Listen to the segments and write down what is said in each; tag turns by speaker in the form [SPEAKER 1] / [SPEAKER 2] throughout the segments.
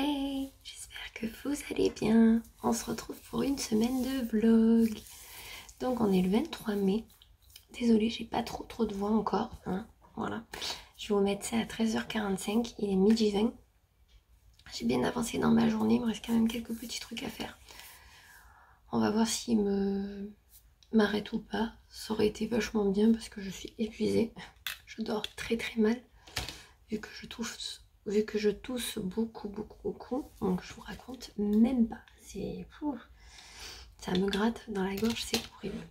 [SPEAKER 1] Hey, j'espère que vous allez bien. On se retrouve pour une semaine de vlog. Donc on est le 23 mai. Désolée, j'ai pas trop de voix encore. Hein. Voilà. Je vais vous mettre ça à 13h45. Il est midi 20. J'ai bien avancé dans ma journée. Il me reste quand même quelques petits trucs à faire. On va voir s'il m'arrête ou pas. Ça aurait été vachement bien parce que je suis épuisée. Je dors très mal. Vu que je tousse beaucoup, donc je vous raconte même pas. Ça me gratte dans la gorge, c'est horrible.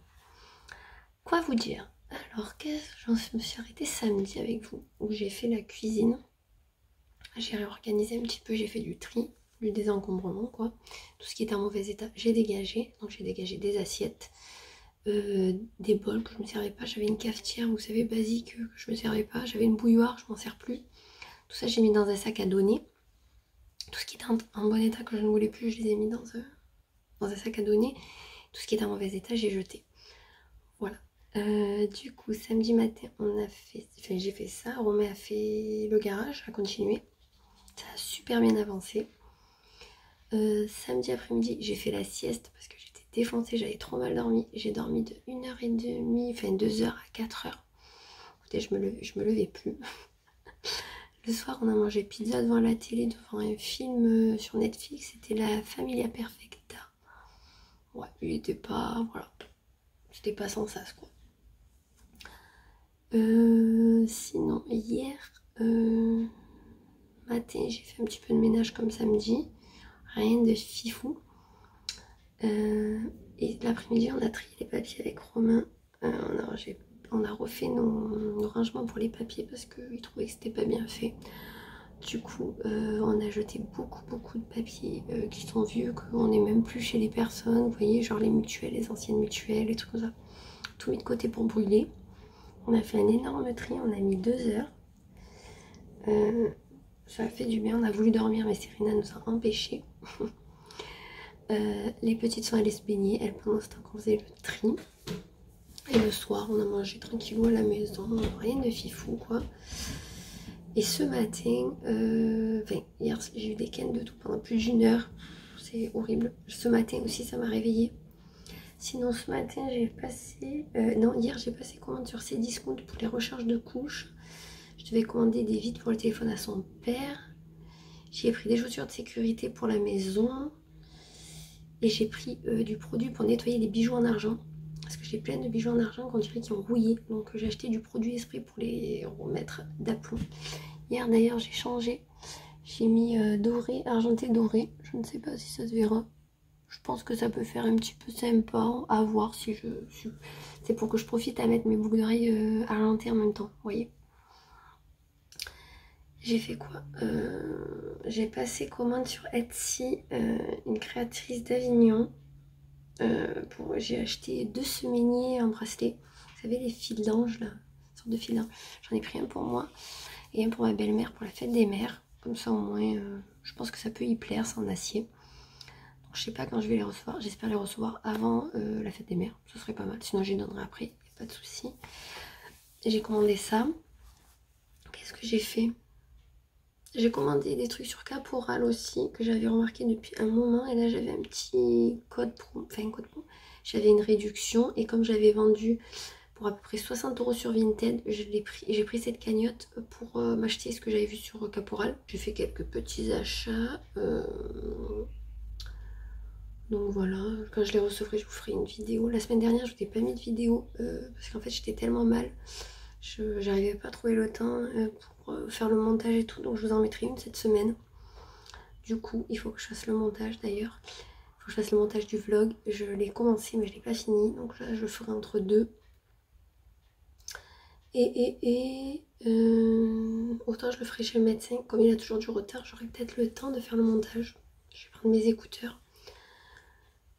[SPEAKER 1] Quoi vous dire? Alors, je me suis arrêtée samedi avec vous, où j'ai fait la cuisine. J'ai réorganisé un petit peu, j'ai fait du tri, du désencombrement, quoi. Tout ce qui était en mauvais état, j'ai dégagé. Donc j'ai dégagé des assiettes, des bols que je me servais pas. J'avais une cafetière, vous savez, basique, que je me servais pas. J'avais une bouilloire, je m'en sers plus. Tout ça, j'ai mis dans un sac à donner. Tout ce qui était en bon état que je ne voulais plus, je les ai mis dans un sac à donner. Tout ce qui était en mauvais état, j'ai jeté. Voilà. Du coup, samedi matin, j'ai fait ça. Romain a fait le garage, a continué. Ça a super bien avancé. Samedi après-midi, j'ai fait la sieste parce que j'étais défoncée, j'avais trop mal dormi. J'ai dormi de 1h30, enfin 2h à 4h. Écoutez, je me levais plus. Le soir, on a mangé pizza devant la télé, devant un film sur Netflix. C'était la Familia Perfecta. Ouais, il était pas... Voilà. C'était pas sans sas, quoi. Sinon, hier matin, j'ai fait un petit peu de ménage comme samedi. Rien de fifou. Et l'après-midi, on a trié les papiers avec Romain. On a refait nos rangements pour les papiers parce qu'il trouvait que c'était pas bien fait. Du coup, on a jeté beaucoup de papiers qui sont vieux, qu'on n'est même plus chez les personnes. Vous voyez, genre les mutuelles, les anciennes mutuelles, les trucs comme ça. Tout mis de côté pour brûler. On a fait un énorme tri, on a mis 2 heures. Ça a fait du bien, on a voulu dormir, mais Serena nous a empêchés. Les petites sont allées se baigner, elles pendant ce temps qu'on faisait le tri. Et le soir, on a mangé tranquillou à la maison, rien de fifou, quoi. Et ce matin, hier j'ai eu des cannes de tout pendant plus d'une heure. C'est horrible. Ce matin aussi, ça m'a réveillée. Sinon, ce matin, hier j'ai passé commande sur Cdiscount pour les recharges de couches. Je devais commander des vides pour le téléphone à son père. J'ai pris des chaussures de sécurité pour la maison. Et j'ai pris du produit pour nettoyer les bijoux en argent. Parce que j'ai plein de bijoux en argent qu'on dirait qui ont rouillé. Donc j'ai acheté du produit esprit pour les remettre d'aplomb. Hier d'ailleurs j'ai changé. J'ai mis doré, argenté doré. Je ne sais pas si ça se verra. Je pense que ça peut faire un petit peu sympa à voir si c'est pour que je profite à mettre mes boucles d'oreilles argentées en même temps. Vous voyez. J'ai fait quoi? J'ai passé commande sur Etsy, une créatrice d'Avignon. J'ai acheté 2 semainiers en bracelet. Vous savez, les fils d'ange là, une sorte de fil d'ange. J'en ai pris un pour moi et un pour ma belle-mère pour la fête des mères. Comme ça au moins, je pense que ça peut y plaire, c'est en acier. Donc, je sais pas quand je vais les recevoir. J'espère les recevoir avant la fête des mères. Ce serait pas mal. Sinon, je les donnerai après. Y a pas de souci. J'ai commandé ça. Qu'est-ce que j'ai fait? J'ai commandé des trucs sur Caporal aussi, que j'avais remarqué depuis un moment. Et là, j'avais un petit code pro. Enfin, un code pro. J'avais une réduction. Et comme j'avais vendu pour à peu près 60 € sur Vinted, j'ai pris cette cagnotte pour m'acheter ce que j'avais vu sur Caporal. J'ai fait quelques petits achats. Donc voilà, quand je les recevrai, je vous ferai une vidéo. La semaine dernière, je vous ai pas mis de vidéo parce qu'en fait, j'étais tellement mal. J'arrivais pas à trouver le temps pour faire le montage et tout, donc je vous en mettrai une cette semaine. Du coup, il faut que je fasse le montage d'ailleurs. Il faut que je fasse le montage du vlog. Je l'ai commencé mais je l'ai pas fini, donc là je le ferai entre deux. Autant je le ferai chez le médecin, comme il a toujours du retard, j'aurai peut-être le temps de faire le montage. Je vais prendre mes écouteurs.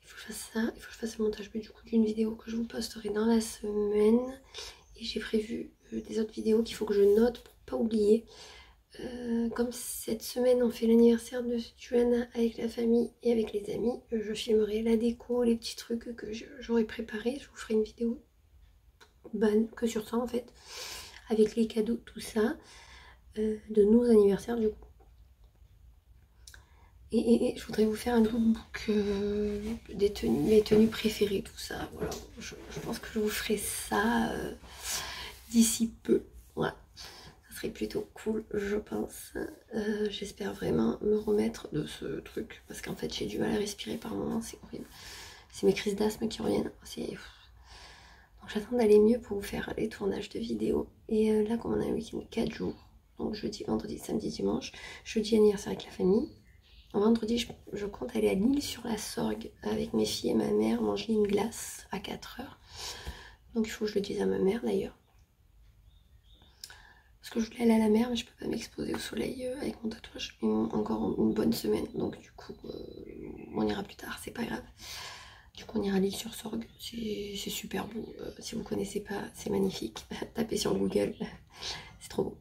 [SPEAKER 1] Il faut que je fasse ça, il faut que je fasse le montage du coup d'une vidéo que je vous posterai dans la semaine. Et j'ai prévu des autres vidéos qu'il faut que je note pour pas oublier. Comme cette semaine on fait l'anniversaire de Joanna avec la famille et avec les amis, je filmerai la déco, les petits trucs que j'aurais préparé. Je vous ferai une vidéo que sur ça en fait, avec les cadeaux, tout ça, de nos anniversaires du coup. Et je voudrais vous faire un lookbook des tenues, mes tenues préférées, tout ça. Voilà, je pense que je vous ferai ça d'ici peu. Voilà, ça serait plutôt cool, je pense. J'espère vraiment me remettre de ce truc parce qu'en fait j'ai du mal à respirer par moments, c'est horrible. C'est mes crises d'asthme qui reviennent. Donc j'attends d'aller mieux pour vous faire les tournages de vidéos. Et là, comme on a un week-end 4 jours, donc jeudi, vendredi, samedi, dimanche, jeudi anniversaire avec la famille. Vendredi, je compte aller à l'Île-sur-la-Sorgue avec mes filles et ma mère manger une glace à 4 heures. Donc il faut que je le dise à ma mère d'ailleurs. Parce que je voulais aller à la mer, mais je peux pas m'exposer au soleil avec mon tatouage. Encore une bonne semaine, donc du coup, on ira plus tard, c'est pas grave. Du coup, on ira à l'Île-sur-Sorgue, c'est super beau. Si vous connaissez pas, c'est magnifique. Tapez sur Google, c'est trop beau.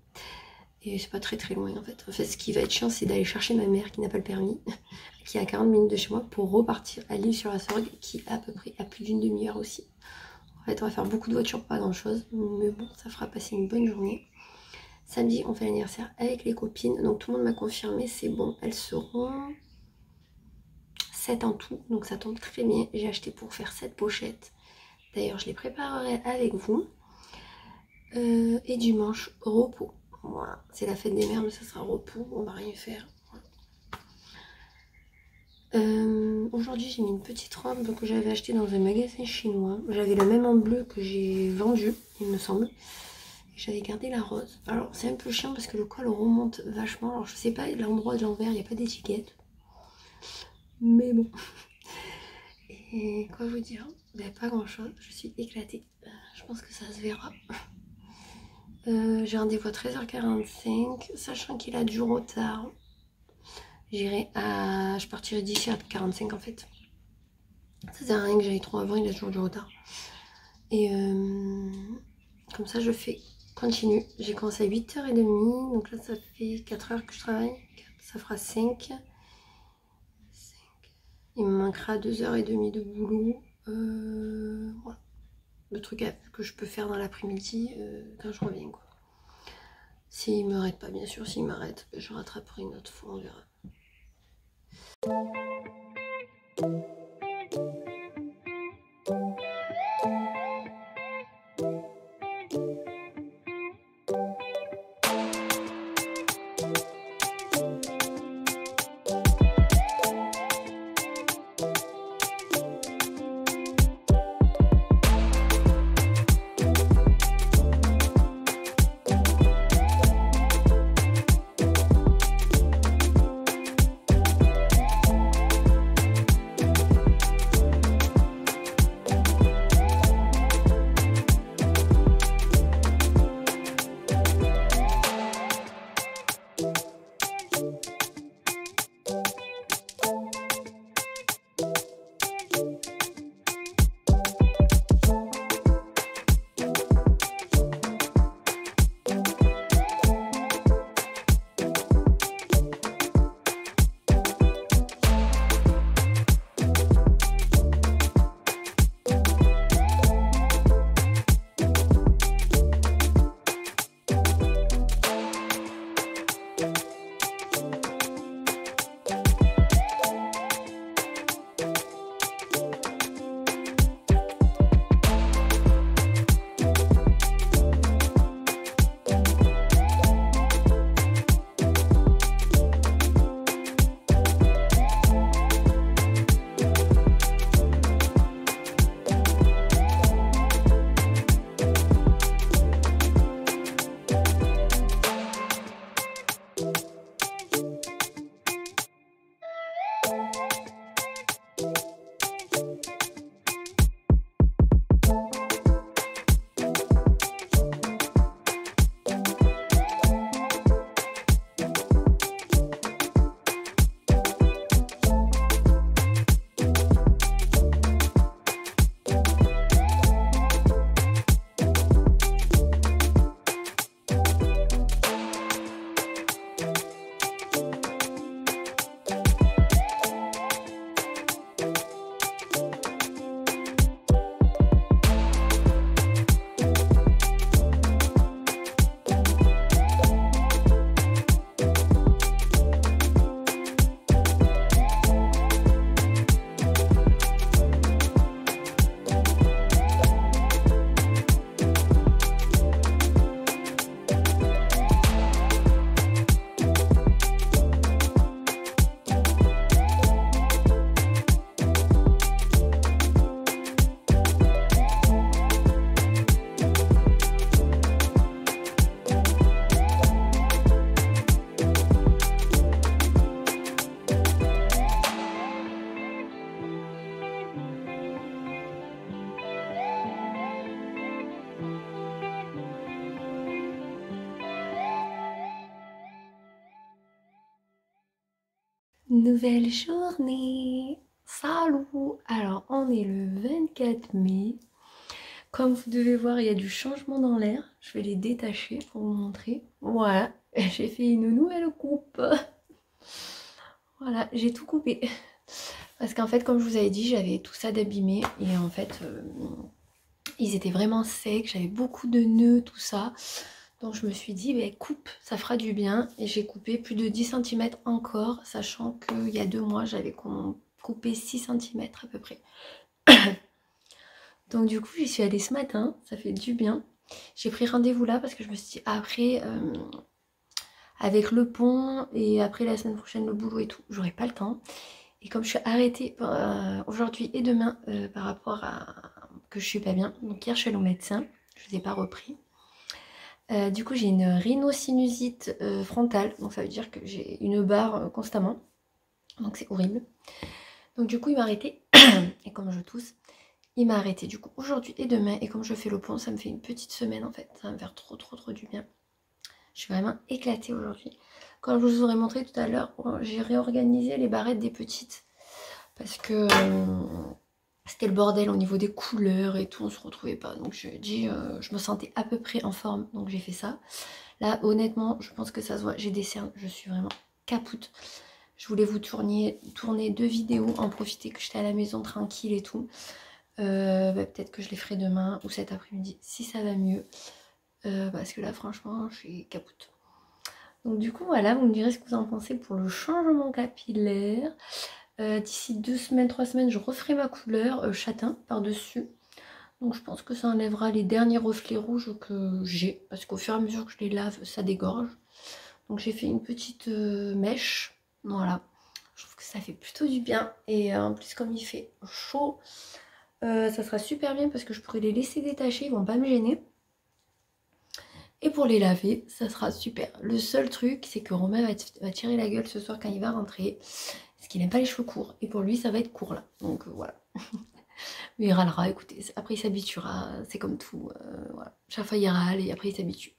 [SPEAKER 1] Et c'est pas très loin en fait. En fait, ce qui va être chiant, c'est d'aller chercher ma mère qui n'a pas le permis, qui est à 40 minutes de chez moi, pour repartir à l'Île-sur-la-Sorgue, qui est à peu près à plus d'une demi-heure aussi. En fait, on va faire beaucoup de voitures, pas grand chose, mais bon, ça fera passer une bonne journée. Samedi, on fait l'anniversaire avec les copines, donc tout le monde m'a confirmé, c'est bon, elles seront 7 en tout, donc ça tombe très bien. J'ai acheté pour faire 7 pochettes. D'ailleurs, je les préparerai avec vous. Et dimanche, repos. Voilà, c'est la fête des mères, mais ça sera repos, on va rien faire. Aujourd'hui, j'ai mis une petite robe que j'avais achetée dans un magasin chinois. J'avais le même en bleu que j'ai vendu, il me semble. J'avais gardé la rose. Alors, c'est un peu chiant parce que le col remonte vachement. Alors, je sais pas l'endroit de l'envers, il n'y a pas d'étiquette. Mais bon. Et quoi vous dire? Ben, pas grand chose, je suis éclatée. Je pense que ça se verra. J'ai rendez-vous à 13h45, sachant qu'il a du retard. Je partirai d'ici à 45 en fait. Ça sert à rien que j'aille trop avant, il a toujours du retard. Et comme ça je continue. J'ai commencé à 8h30, donc là ça fait 4 heures que je travaille. Ça fera 5. Il me manquera 2h30 de boulot. Voilà. Le truc que je peux faire dans l'après-midi quand je reviens quoi. S'il ne m'arrête pas, bien sûr, s'il m'arrête, je rattraperai une autre fois, on verra. Nouvelle journée. Salut. Alors on est le 24 mai. Comme vous devez voir, il y a du changement dans l'air. Je vais les détacher pour vous montrer. Voilà, j'ai fait une nouvelle coupe. Voilà, j'ai tout coupé. Parce qu'en fait, comme je vous avais dit, j'avais tout ça d'abîmé. Et en fait, ils étaient vraiment secs. J'avais beaucoup de nœuds, tout ça. Donc je me suis dit, bah, coupe, ça fera du bien. Et j'ai coupé plus de 10 cm encore. Sachant qu'il y a 2 mois, j'avais coupé 6 cm à peu près. Donc du coup, j'y suis allée ce matin. Ça fait du bien. J'ai pris rendez-vous là parce que je me suis dit, après... avec le pont et après la semaine prochaine le boulot et tout, j'aurai pas le temps. Et comme je suis arrêtée aujourd'hui et demain par rapport à que je suis pas bien, donc hier je suis allée au médecin, je vous ai pas repris. Du coup j'ai une rhinosinusite frontale, donc ça veut dire que j'ai une barre constamment, donc c'est horrible. Donc du coup il m'a arrêté et comme je tousse, il m'a arrêté du coup aujourd'hui et demain, et comme je fais le pont, ça me fait une petite semaine en fait, ça va me faire trop du bien. Je suis vraiment éclatée aujourd'hui. Comme je vous aurais montré tout à l'heure, j'ai réorganisé les barrettes des petites. Parce que c'était le bordel au niveau des couleurs et tout, on se retrouvait pas. Donc je dis, je me sentais à peu près en forme, donc j'ai fait ça. Là, honnêtement, je pense que ça se voit, j'ai des cernes, je suis vraiment capoute. Je voulais vous tourner 2 vidéos, en profiter que j'étais à la maison tranquille et tout. Peut-être que je les ferai demain ou cet après-midi, si ça va mieux. Parce que là franchement je suis capoute. Donc du coup voilà, vous me direz ce que vous en pensez pour le changement capillaire. D'ici 2 semaines, 3 semaines, je referai ma couleur châtain par dessus. Donc je pense que ça enlèvera les derniers reflets rouges que j'ai, parce qu'au fur et à mesure que je les lave, ça dégorge. Donc j'ai fait une petite mèche, voilà. Je trouve que ça fait plutôt du bien. Et en plus comme il fait chaud, ça sera super bien parce que je pourrais les laisser détacher, ils vont pas me gêner. Et pour les laver, ça sera super. Le seul truc, c'est que Romain va tirer la gueule ce soir quand il va rentrer. Parce qu'il n'aime pas les cheveux courts. Et pour lui, ça va être court là. Donc voilà. Mais il râlera, écoutez. Après, il s'habituera. C'est comme tout. Voilà. Chaque fois, il râle et après, il s'habitue.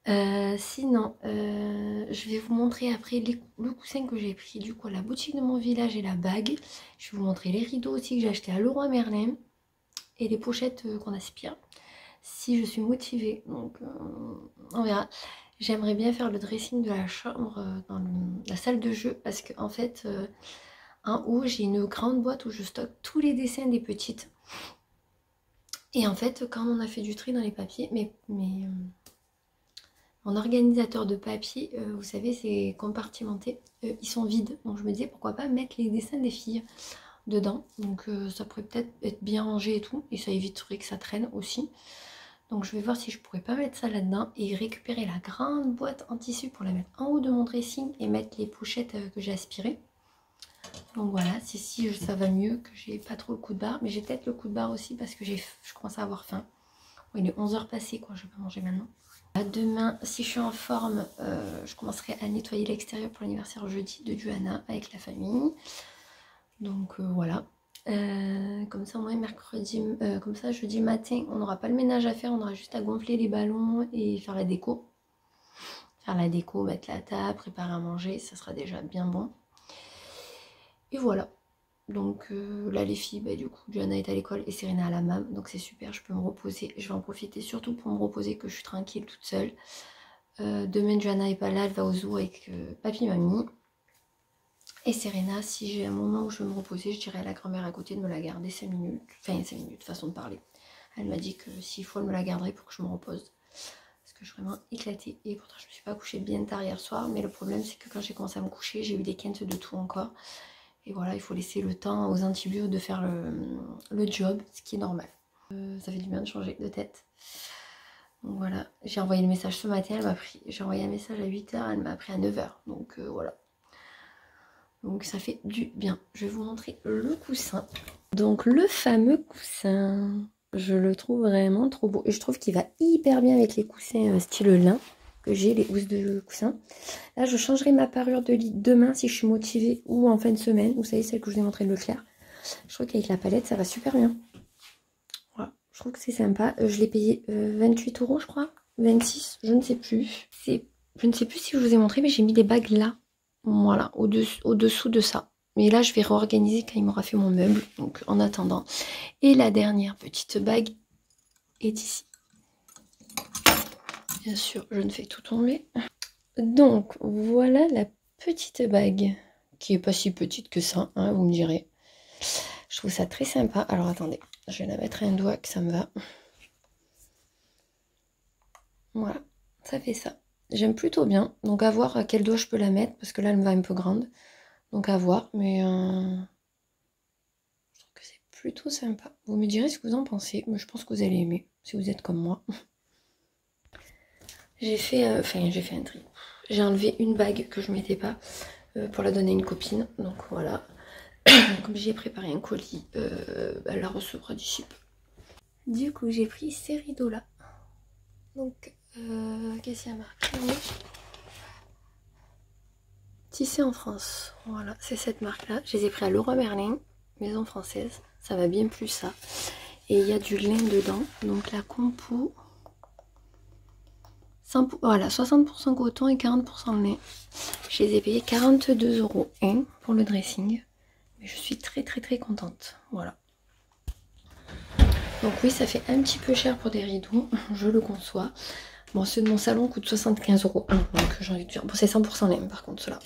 [SPEAKER 1] Sinon, je vais vous montrer après le coussin que j'ai pris du coup à la boutique de mon village et la bague. Je vais vous montrer les rideaux aussi que j'ai acheté à Leroy Merlin. Et les pochettes qu'on aspire. Si je suis motivée, donc on verra. J'aimerais bien faire le dressing de la chambre dans la salle de jeu parce que en fait en haut j'ai une grande boîte où je stocke tous les dessins des petites. Et en fait quand on a fait du tri dans les papiers, mon organisateur de papier, vous savez c'est compartimenté, ils sont vides. Donc je me disais pourquoi pas mettre les dessins des filles dedans. Donc ça pourrait peut-être être bien rangé et tout, et ça éviterait que ça traîne aussi. Donc je vais voir si je pourrais pas mettre ça là-dedans et récupérer la grande boîte en tissu pour la mettre en haut de mon dressing et mettre les pochettes que j'ai aspirées. Donc voilà, si ça va mieux, que j'ai pas trop le coup de barre. Mais j'ai peut-être le coup de barre aussi parce que je commence à avoir faim. Bon, il est 11h passé quoi, je vais pas manger maintenant. Demain, si je suis en forme, je commencerai à nettoyer l'extérieur pour l'anniversaire jeudi de Johanna avec la famille. Donc voilà. Comme ça, moi, mercredi, comme ça, jeudi matin, on n'aura pas le ménage à faire, on aura juste à gonfler les ballons et faire la déco. Faire la déco, mettre la table, préparer à manger, ça sera déjà bien bon. Et voilà. Donc là, les filles, du coup, Johanna est à l'école et Serena à la MAM, donc c'est super, je peux me reposer. Je vais en profiter surtout pour me reposer, que je suis tranquille toute seule. Demain, Johanna est pas là, elle va au zoo avec papy, mamie. Et Serena, si j'ai un moment où je veux me reposer, je dirais à la grand-mère à côté de me la garder 5 minutes. Enfin 5 minutes, façon de parler. Elle m'a dit que s'il faut, elle me la garderait pour que je me repose. Parce que je suis vraiment éclatée. Et pourtant, je me suis pas couchée bien tard hier soir. Mais le problème, c'est que quand j'ai commencé à me coucher, j'ai eu des quintes de tout encore. Et voilà, il faut laisser le temps aux antibiotiques de faire le job, ce qui est normal. Ça fait du bien de changer de tête. Donc voilà, j'ai envoyé le message ce matin, elle m'a pris. J'ai envoyé un message à 8 h, elle m'a pris à 9 h. Donc voilà. Donc ça fait du bien. Je vais vous montrer le coussin. Donc le fameux coussin, je le trouve vraiment trop beau. Et je trouve qu'il va hyper bien avec les coussins style lin que j'ai, les housses de coussin. Là je changerai ma parure de lit demain si je suis motivée ou en fin de semaine. Vous savez, celle que je vous ai montré de Leclerc. Je trouve qu'avec la palette ça va super bien. Voilà, je trouve que c'est sympa. Je l'ai payé 28 € je crois. 26, je ne sais plus. Je ne sais plus si je vous ai montré, mais j'ai mis des bagues là. Voilà, au-dessous de ça. Mais là, je vais réorganiser quand il m'aura fait mon meuble. Donc, en attendant. Et la dernière petite bague est ici. Bien sûr, je ne fais tout tomber. Donc, voilà la petite bague. Qui est pas si petite que ça, hein, vous me direz. Je trouve ça très sympa. Alors, attendez. Je vais la mettre à un doigt que ça me va. Voilà, ça fait ça. J'aime plutôt bien. Donc, à voir à quel doigt je peux la mettre. Parce que là, elle me va un peu grande. Donc, à voir. Mais je trouve que c'est plutôt sympa. Vous me direz ce que vous en pensez. Mais je pense que vous allez aimer. Si vous êtes comme moi. J'ai fait un tri. J'ai enlevé une bague que je ne mettais pas pour la donner à une copine. Donc, voilà. Comme j'ai préparé un colis, elle la recevra d'ici peu. Du coup, j'ai pris ces rideaux-là. Donc, qu'est-ce qu'il y a marqué? Tissé en France. Voilà, c'est cette marque-là. Je les ai pris à Leroy Merlin, maison française. Ça va bien plus ça. Et il y a du lin dedans. Donc, la compo... Voilà, 60% coton et 40% lin. Je les ai payés 42 € pour le dressing. Mais je suis très contente. Voilà. Donc oui, ça fait un petit peu cher pour des rideaux, je le conçois. Bon, ceux de mon salon coûtent 75 €. Donc j'ai envie de dire, bon, c'est 100% lin par contre ceux-là.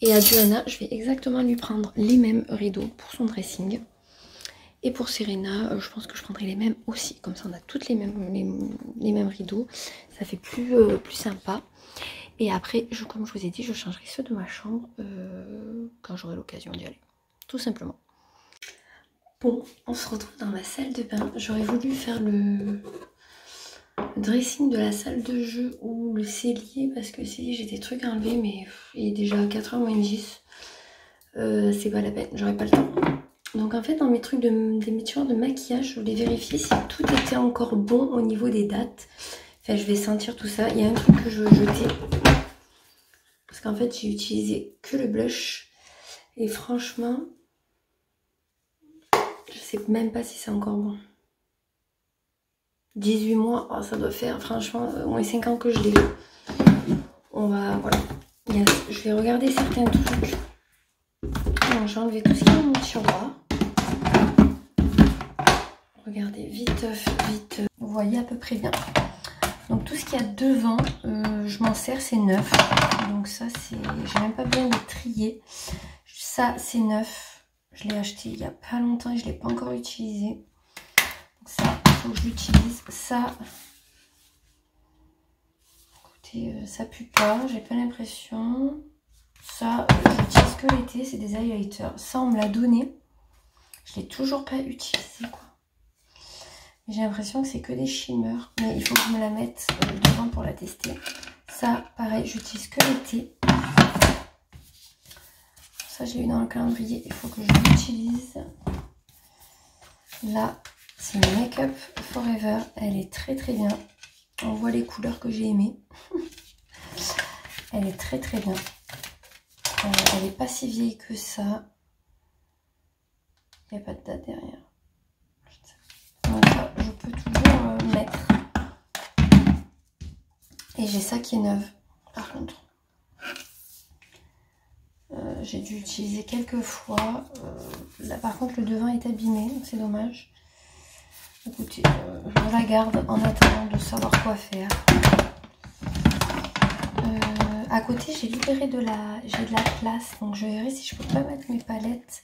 [SPEAKER 1] Et à Johanna, je vais exactement lui prendre les mêmes rideaux pour son dressing. Et pour Serena, je pense que je prendrai les mêmes aussi. Comme ça, on a toutes les mêmes rideaux. Ça fait plus sympa. Et après, comme je vous ai dit, je changerai ceux de ma chambre quand j'aurai l'occasion d'y aller. Tout simplement. Bon, on se retrouve dans ma salle de bain. J'aurais voulu faire le dressing de la salle de jeu ou le cellier parce que cellier j'ai des trucs à enlever mais il est déjà 4h moins 10. C'est pas la peine, j'aurais pas le temps. Donc en fait dans mes trucs des métiers de maquillage, je voulais vérifier si tout était encore bon au niveau des dates. Enfin je vais sentir tout ça. Il y a un truc que je veux jeter. Parce qu'en fait j'ai utilisé que le blush. Et franchement... je sais même pas si c'est encore bon. 18 mois, oh, ça doit faire franchement au moins 5 ans que je l'ai. On va, voilà. Je vais regarder certains trucs. J'ai enlevé tout ce qui est dans mon tiroir. Regardez, vite. Vous voyez à peu près bien. Donc tout ce qu'il y a devant, je m'en sers, c'est neuf. Donc ça, j'ai même pas besoin de trier. Ça, c'est neuf. Je l'ai acheté il y a pas longtemps et je l'ai pas encore utilisé. Donc ça, il faut que je l'utilise. Ça, écoutez, ça pue pas, j'ai pas l'impression. Ça, j'utilise que l'été, c'est des highlighters. Ça, on me l'a donné. Je l'ai toujours pas utilisé, quoi. J'ai l'impression que c'est que des shimmers. Mais il faut que je me la mette devant pour la tester. Ça, pareil, j'utilise que l'été. Ça, je l'ai eu dans le calendrier. Il faut que je l'utilise. Là, c'est une Make Up Forever. Elle est très bien. On voit les couleurs que j'ai aimées. Elle est très bien. Elle n'est pas si vieille que ça. Il n'y a pas de date derrière. Donc là, je peux toujours mettre. Et j'ai ça qui est neuve, par contre. J'ai dû utiliser quelques fois. Là, par contre, le devant est abîmé, c'est dommage. Écoutez, je la garde en attendant de savoir quoi faire. À côté, j'ai libéré j'ai de la place, donc je verrai si je peux pas mettre mes palettes.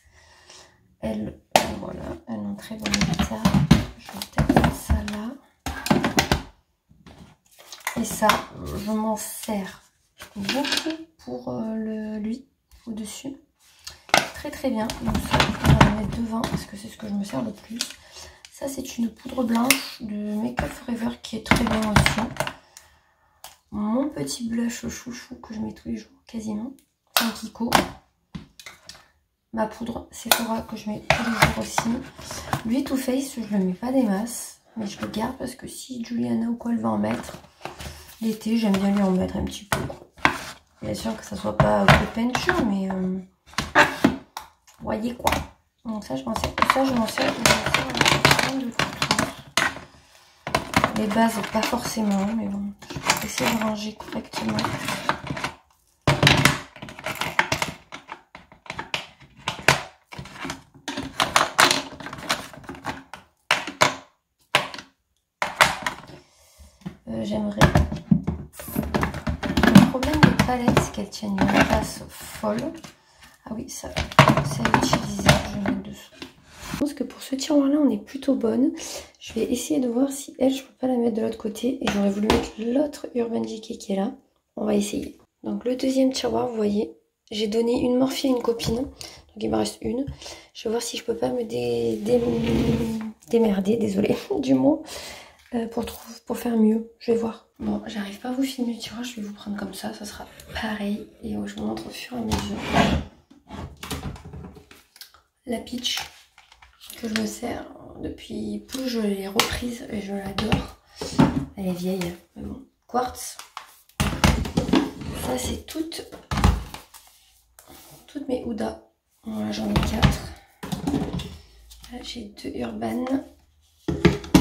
[SPEAKER 1] Elles, voilà, elles ont très bon état. Je vais peut-être mettre ça là. Et ça, je m'en sers beaucoup pour lui au-dessus. Très bien. Donc ça, je vais la mettre devant parce que c'est ce que je me sers le plus. Ça, c'est une poudre blanche de Make Up Forever qui est très bien aussi. Mon petit blush chouchou que je mets tous les jours, quasiment. Un Kiko. Ma poudre Sephora que je mets tous les jours aussi. Lui, Too Faced, je le mets pas des masses. Mais je le garde parce que si Juliana ou quoi, elle va en mettre. L'été, j'aime bien lui en mettre un petit peu. Bien sûr que ça soit pas trop peinture, mais... voyez quoi. Donc ça, je m'en sers. Ça, je m'en sers. De les bases, pas forcément, mais bon, je vais essayer de ranger correctement. palette, c'est qu'elle tient une place folle. Ah oui, ça c'est utilisé, je vais mettre dessous. Je pense que pour ce tiroir-là, on est plutôt bonne. Je vais essayer de voir si elle, je peux pas la mettre de l'autre côté. Et j'aurais voulu mettre l'autre Urban Decay qui est là. On va essayer. Donc le deuxième tiroir, vous voyez, j'ai donné une morphie à une copine. Donc il me reste une. Je vais voir si je peux pas me démerder, désolé du mot, pour faire mieux. Je vais voir. Bon, j'arrive pas à vous filmer le tiroir, je vais vous prendre comme ça sera pareil. Et je vous montre au fur et à mesure. La peach que je me sers depuis peu, je l'ai reprise et je l'adore. Elle est vieille, mais bon. Quartz. Ça c'est toutes mes Huda. Voilà, j'en ai 4. Là j'ai 2 Urban.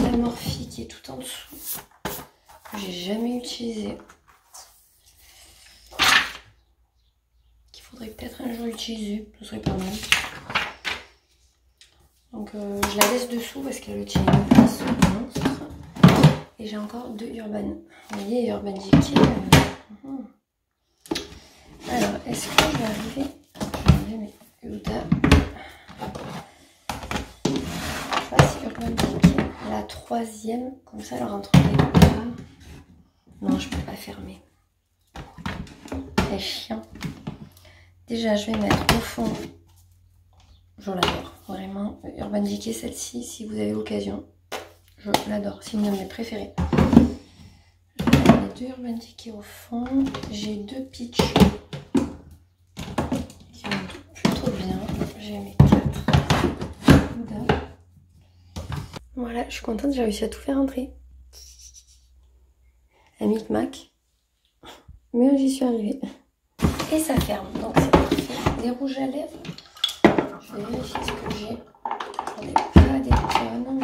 [SPEAKER 1] La morphie qui est tout en dessous. Que j'ai jamais utilisé. Qu'il faudrait peut-être un jour utiliser. Ce serait pas mal. Donc je la laisse dessous parce qu'elle tient une place monstre. Et j'ai encore 2 Urban. Vous voyez, Urban Decay. Alors, est-ce que je vais arriver? Je vais enlever mes Huda. Voici Urban Decay. La 3e. Comme ça, elle rentrerait là. Non, je peux pas fermer. C'est chiant. Déjà, je vais mettre au fond. Je l'adore. Vraiment, Urban Decay, celle-ci, si vous avez l'occasion, je l'adore. C'est une de mes préférées. Je vais mettre 2 Urban Decay au fond. J'ai 2 peach qui vont plutôt bien. J'ai mes 4. Voilà, je suis contente, j'ai réussi à tout faire entrer. Un micmac. Mais j'y suis arrivée. Et ça ferme, donc c'est parfait. Des rouges à lèvres. Je vais vérifier ce que j'ai. J'en ai pas des tonnes.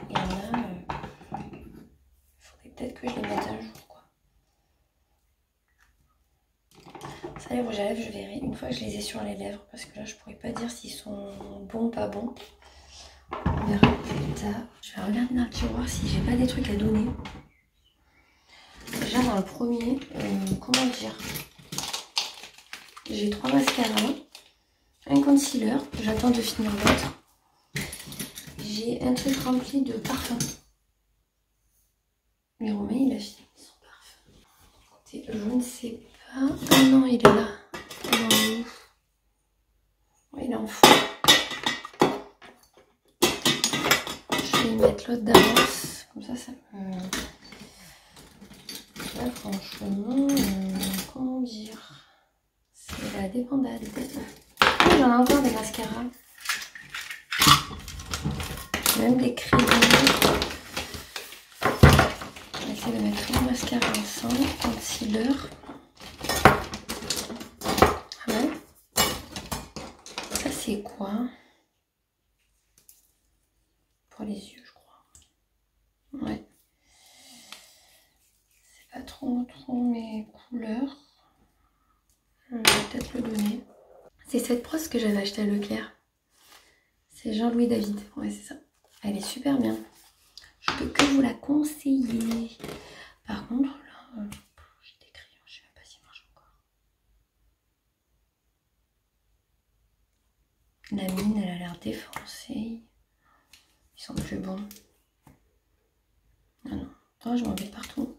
[SPEAKER 1] Il y en a. Il faudrait peut-être que je les mette un jour, quoi. Ça, les rouges à lèvres, je verrai une fois que je les ai sur les lèvres. Parce que là, je pourrais pas dire s'ils sont bons ou pas bons. On verra plus tard. Je vais regarder dans le tiroir si j'ai pas des trucs à donner. Déjà, dans le premier, comment dire, j'ai 3 mascaras, un concealer, j'attends de finir l'autre. J'ai un truc rempli de parfums. Mais Romain, il a fini son parfum. Écoutez, je ne sais pas. Ah non, il est là. Non, il est en fond. Je vais y mettre l'autre d'avance. Comme ça me... Là, franchement, comment dire, c'est la débandade. J'en ai encore des mascaras. Même des crayons. On va essayer de mettre les mascaras ensemble. Concealer. Ah ouais. Ça c'est quoi? Pour les yeux, je crois. Ouais. C'est pas trop mes couleurs. Je vais peut-être le donner. C'est cette brosse que j'avais achetée à Leclerc. C'est Jean-Louis David. Ouais, c'est ça. Elle est super bien. Je peux que vous la conseiller. Par contre, là, j'ai des crayons. Je sais même pas s'ils marchent encore. La mine, elle a l'air défoncée. Ils sont plus bons. Ah non. Oh, je m'en vais partout.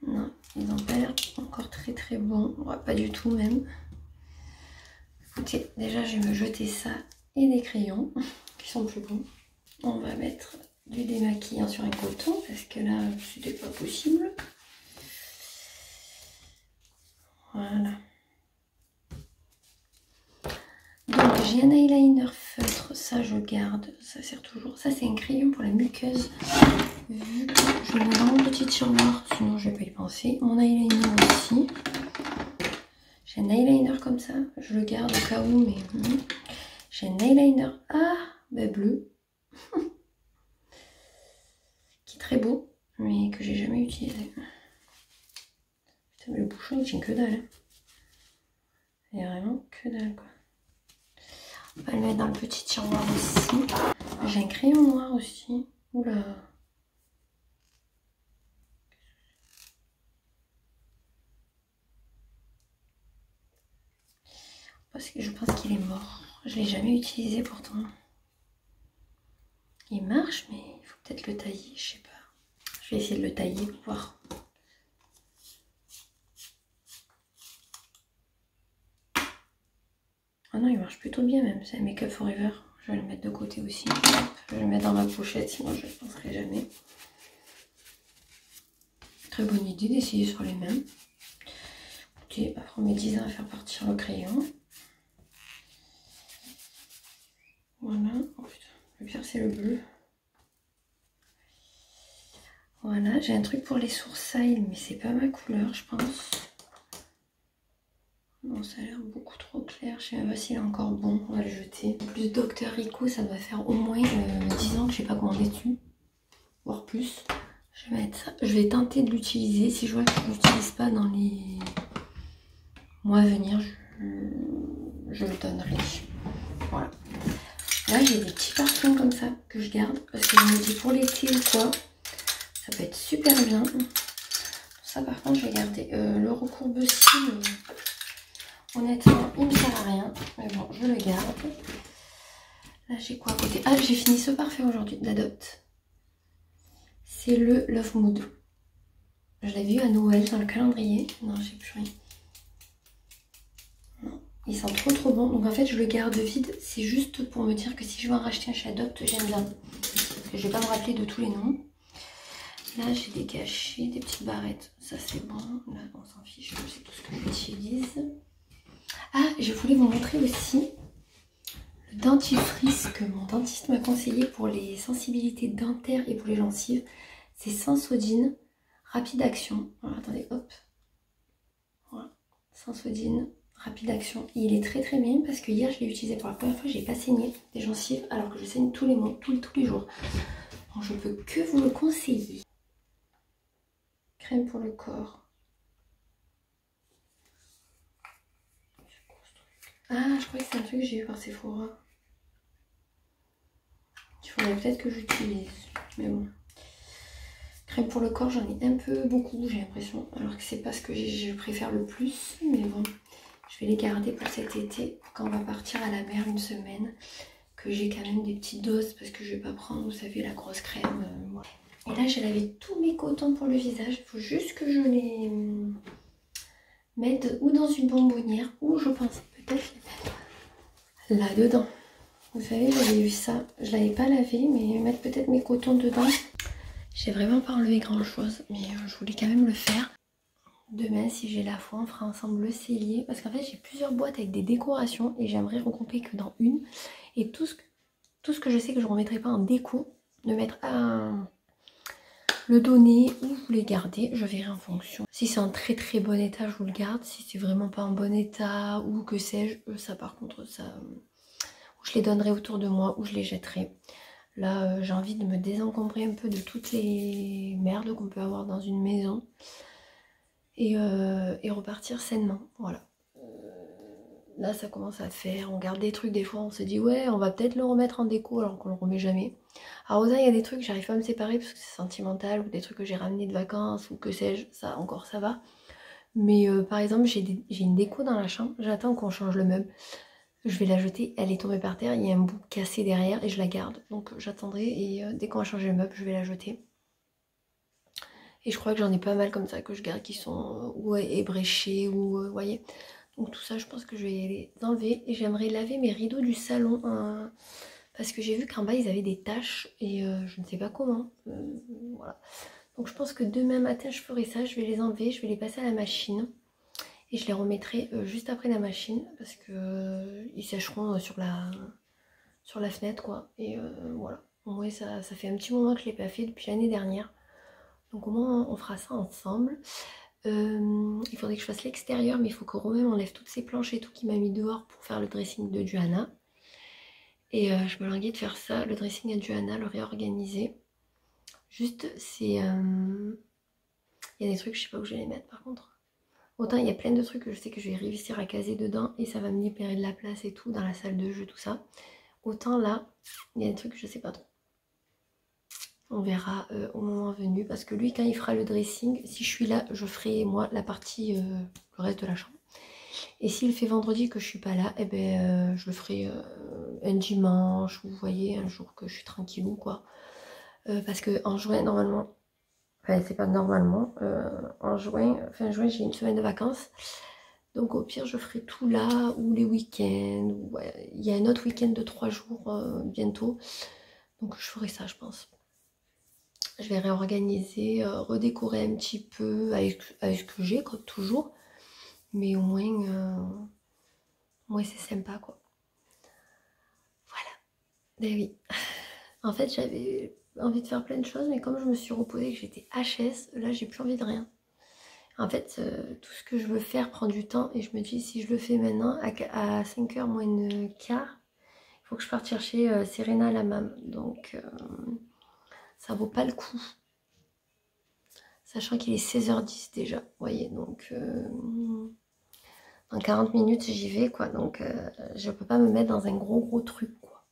[SPEAKER 1] Non, ils n'ont pas l'air encore très bons. Ouais, pas du tout même. Écoutez, déjà, je vais me jeter ça et des crayons qui sont plus bons. On va mettre du démaquillant sur un coton parce que là, c'était pas possible. Voilà. Donc, j'ai un eyeliner feutre. Ça, je garde. Ça sert toujours. Ça, c'est un crayon pour la muqueuse. Vu que je le mets dans mon petit tiroir, sinon je vais pas y penser. Mon eyeliner aussi. J'ai un eyeliner comme ça. Je le garde au cas où, mais... J'ai un eyeliner, bleu. Qui est très beau, mais que j'ai jamais utilisé. Putain, mais le bouchon, il tient que dalle. Il y a vraiment que dalle, quoi. On va le mettre dans le petit tiroir aussi. J'ai un crayon noir aussi. Oula. Parce que je pense qu'il est mort. Je l'ai jamais utilisé pourtant. Il marche, mais il faut peut-être le tailler, je sais pas. Je vais essayer de le tailler pour voir. Ah non, il marche plutôt bien même, c'est un Make Up Forever. Je vais le mettre de côté aussi. Je vais le mettre dans ma pochette, sinon je ne penserai jamais. Très bonne idée d'essayer sur les mêmes. Écoutez, après mes 10 ans à faire partir le crayon. Voilà. Oh putain, le pire c'est le bleu. Voilà, j'ai un truc pour les sourcils, mais c'est pas ma couleur, je pense. Non, ça a l'air beaucoup trop clair. Je sais même pas s'il est encore bon. On va le jeter. En plus, Dr. Rico, ça doit faire au moins 10 ans que je n'ai pas commandé dessus. Voire plus. Je vais mettre ça. Je vais tenter de l'utiliser. Si je vois que je ne l'utilise pas dans les mois à venir, je le donnerai. Voilà. Là, j'ai des petits parfums comme ça que je garde. Parce que je me dis pour l'été ou quoi, ça peut être super bien. Ça, par contre, je vais garder le recourbe-cils. Honnêtement, il ne me sert à rien. Mais bon, je le garde. Là, j'ai quoi à côté? Ah, j'ai fini ce parfum aujourd'hui d'Adopt. C'est le Love Mood. Je l'avais vu à Noël dans le calendrier. Non, j'ai plus rien. Non, il sent trop bon. Donc en fait, je le garde vide. C'est juste pour me dire que si je veux en racheter un chez Adopt, j'aime bien. Parce que je vais pas me rappeler de tous les noms. Là, j'ai des cachets, des petites barrettes. Ça, c'est bon. Là, on s'en fiche. C'est tout ce que j'utilise. Ah, je voulais vous montrer aussi le dentifrice que mon dentiste m'a conseillé pour les sensibilités dentaires et pour les gencives. C'est Sensodyne, rapide action. Voilà, attendez, hop. Voilà, Sensodyne, rapide action. Il est très bien parce que hier je l'ai utilisé pour la première fois, j'ai pas saigné des gencives alors que je saigne tous les mois, tous les jours. Donc je peux que vous le conseiller. Crème pour le corps. Ah, je crois que c'est un truc que j'ai eu par Sephora. Il faudrait peut-être que j'utilise. Mais bon. Crème pour le corps, j'en ai un peu beaucoup, j'ai l'impression. Alors que c'est pas ce que je préfère le plus. Mais bon, je vais les garder pour cet été. Quand on va partir à la mer une semaine. Que j'ai quand même des petites doses. Parce que je vais pas prendre, vous savez, la grosse crème. Voilà. Et là, j'ai lavé tous mes cotons pour le visage. Il faut juste que je les mette ou dans une bonbonnière. Ou je pense peut-être les mettre là-dedans. Vous savez, j'avais vu ça. Je l'avais pas lavé, mais mettre peut-être mes cotons dedans. J'ai vraiment pas enlevé grand chose, mais je voulais quand même le faire. Demain, si j'ai la foi, on fera ensemble le cellier. Parce qu'en fait, j'ai plusieurs boîtes avec des décorations et j'aimerais regrouper que dans une. Et tout ce que je sais que je ne remettrai pas en déco, de mettre à le donner ou vous les garder, je verrai en fonction. Si c'est en très bon état, je vous le garde. Si c'est vraiment pas en bon état ou que sais-je, ça par contre, ça, je les donnerai autour de moi ou je les jetterai. Là, j'ai envie de me désencombrer un peu de toutes les merdes qu'on peut avoir dans une maison. Et repartir sainement, voilà. Là, ça commence à faire. On garde des trucs, des fois, on se dit, ouais, on va peut-être le remettre en déco, alors qu'on le remet jamais. Alors, autant il y a des trucs, j'arrive pas à me séparer parce que c'est sentimental, ou des trucs que j'ai ramenés de vacances, ou que sais-je, ça, encore, ça va. Mais par exemple, j'ai une déco dans la chambre, j'attends qu'on change le meuble. Je vais la jeter, elle est tombée par terre, il y a un bout cassé derrière et je la garde. Donc j'attendrai et dès qu'on va changer le meuble, je vais la jeter. Et je crois que j'en ai pas mal comme ça que je garde qui sont ébréchés ou vous voyez. Donc tout ça, je pense que je vais les enlever. Et j'aimerais laver mes rideaux du salon parce que j'ai vu qu'en bas, ils avaient des taches et je ne sais pas comment. Voilà. Donc je pense que demain matin, je ferai ça. Je vais les enlever, je vais les passer à la machine. Et je les remettrai juste après la machine parce que ils sécheront sur la fenêtre quoi. Et voilà. Ouais, ça fait un petit moment que je ne l'ai pas fait depuis l'année dernière. Donc au moins on fera ça ensemble. Il faudrait que je fasse l'extérieur, mais il faut que Romain enlève toutes ces planches et tout qu'il m'a mis dehors pour faire le dressing de Johanna. Et je me languis de faire ça, le dressing à Johanna, le réorganiser. Juste, c'est... Il y a des trucs, je sais pas où je vais les mettre par contre. Autant il y a plein de trucs que je sais que je vais réussir à caser dedans et ça va me libérer de la place et tout, dans la salle de jeu, tout ça. Autant là, il y a des trucs que je sais pas trop. On verra au moment venu parce que lui quand il fera le dressing, si je suis là, je ferai moi la partie, le reste de la chambre. Et s'il fait vendredi que je suis pas là, eh ben, je le ferai un dimanche, vous voyez, un jour que je suis tranquillou, quoi. Parce que en juin, normalement, enfin, c'est pas normalement, en juin, fin juin, j'ai une semaine de vacances. Donc au pire, je ferai tout là, ou les week-ends. Ouais, il y a un autre week-end de 3 jours bientôt. Donc je ferai ça, je pense. Je vais réorganiser, redécorer un petit peu avec ce que j'ai, comme toujours. Mais au moins c'est sympa, quoi. Voilà. Ben oui. En fait, j'avais envie de faire plein de choses, mais comme je me suis reposée et que j'étais HS, là, j'ai plus envie de rien. En fait, tout ce que je veux faire prend du temps et je me dis, si je le fais maintenant, à 5h moins le quart, il faut que je parte chercher Serena à la mam. Donc, ça vaut pas le coup. Sachant qu'il est 16h10 déjà, vous voyez, donc dans 40 minutes j'y vais, quoi. Donc, je peux pas me mettre dans un gros truc, quoi.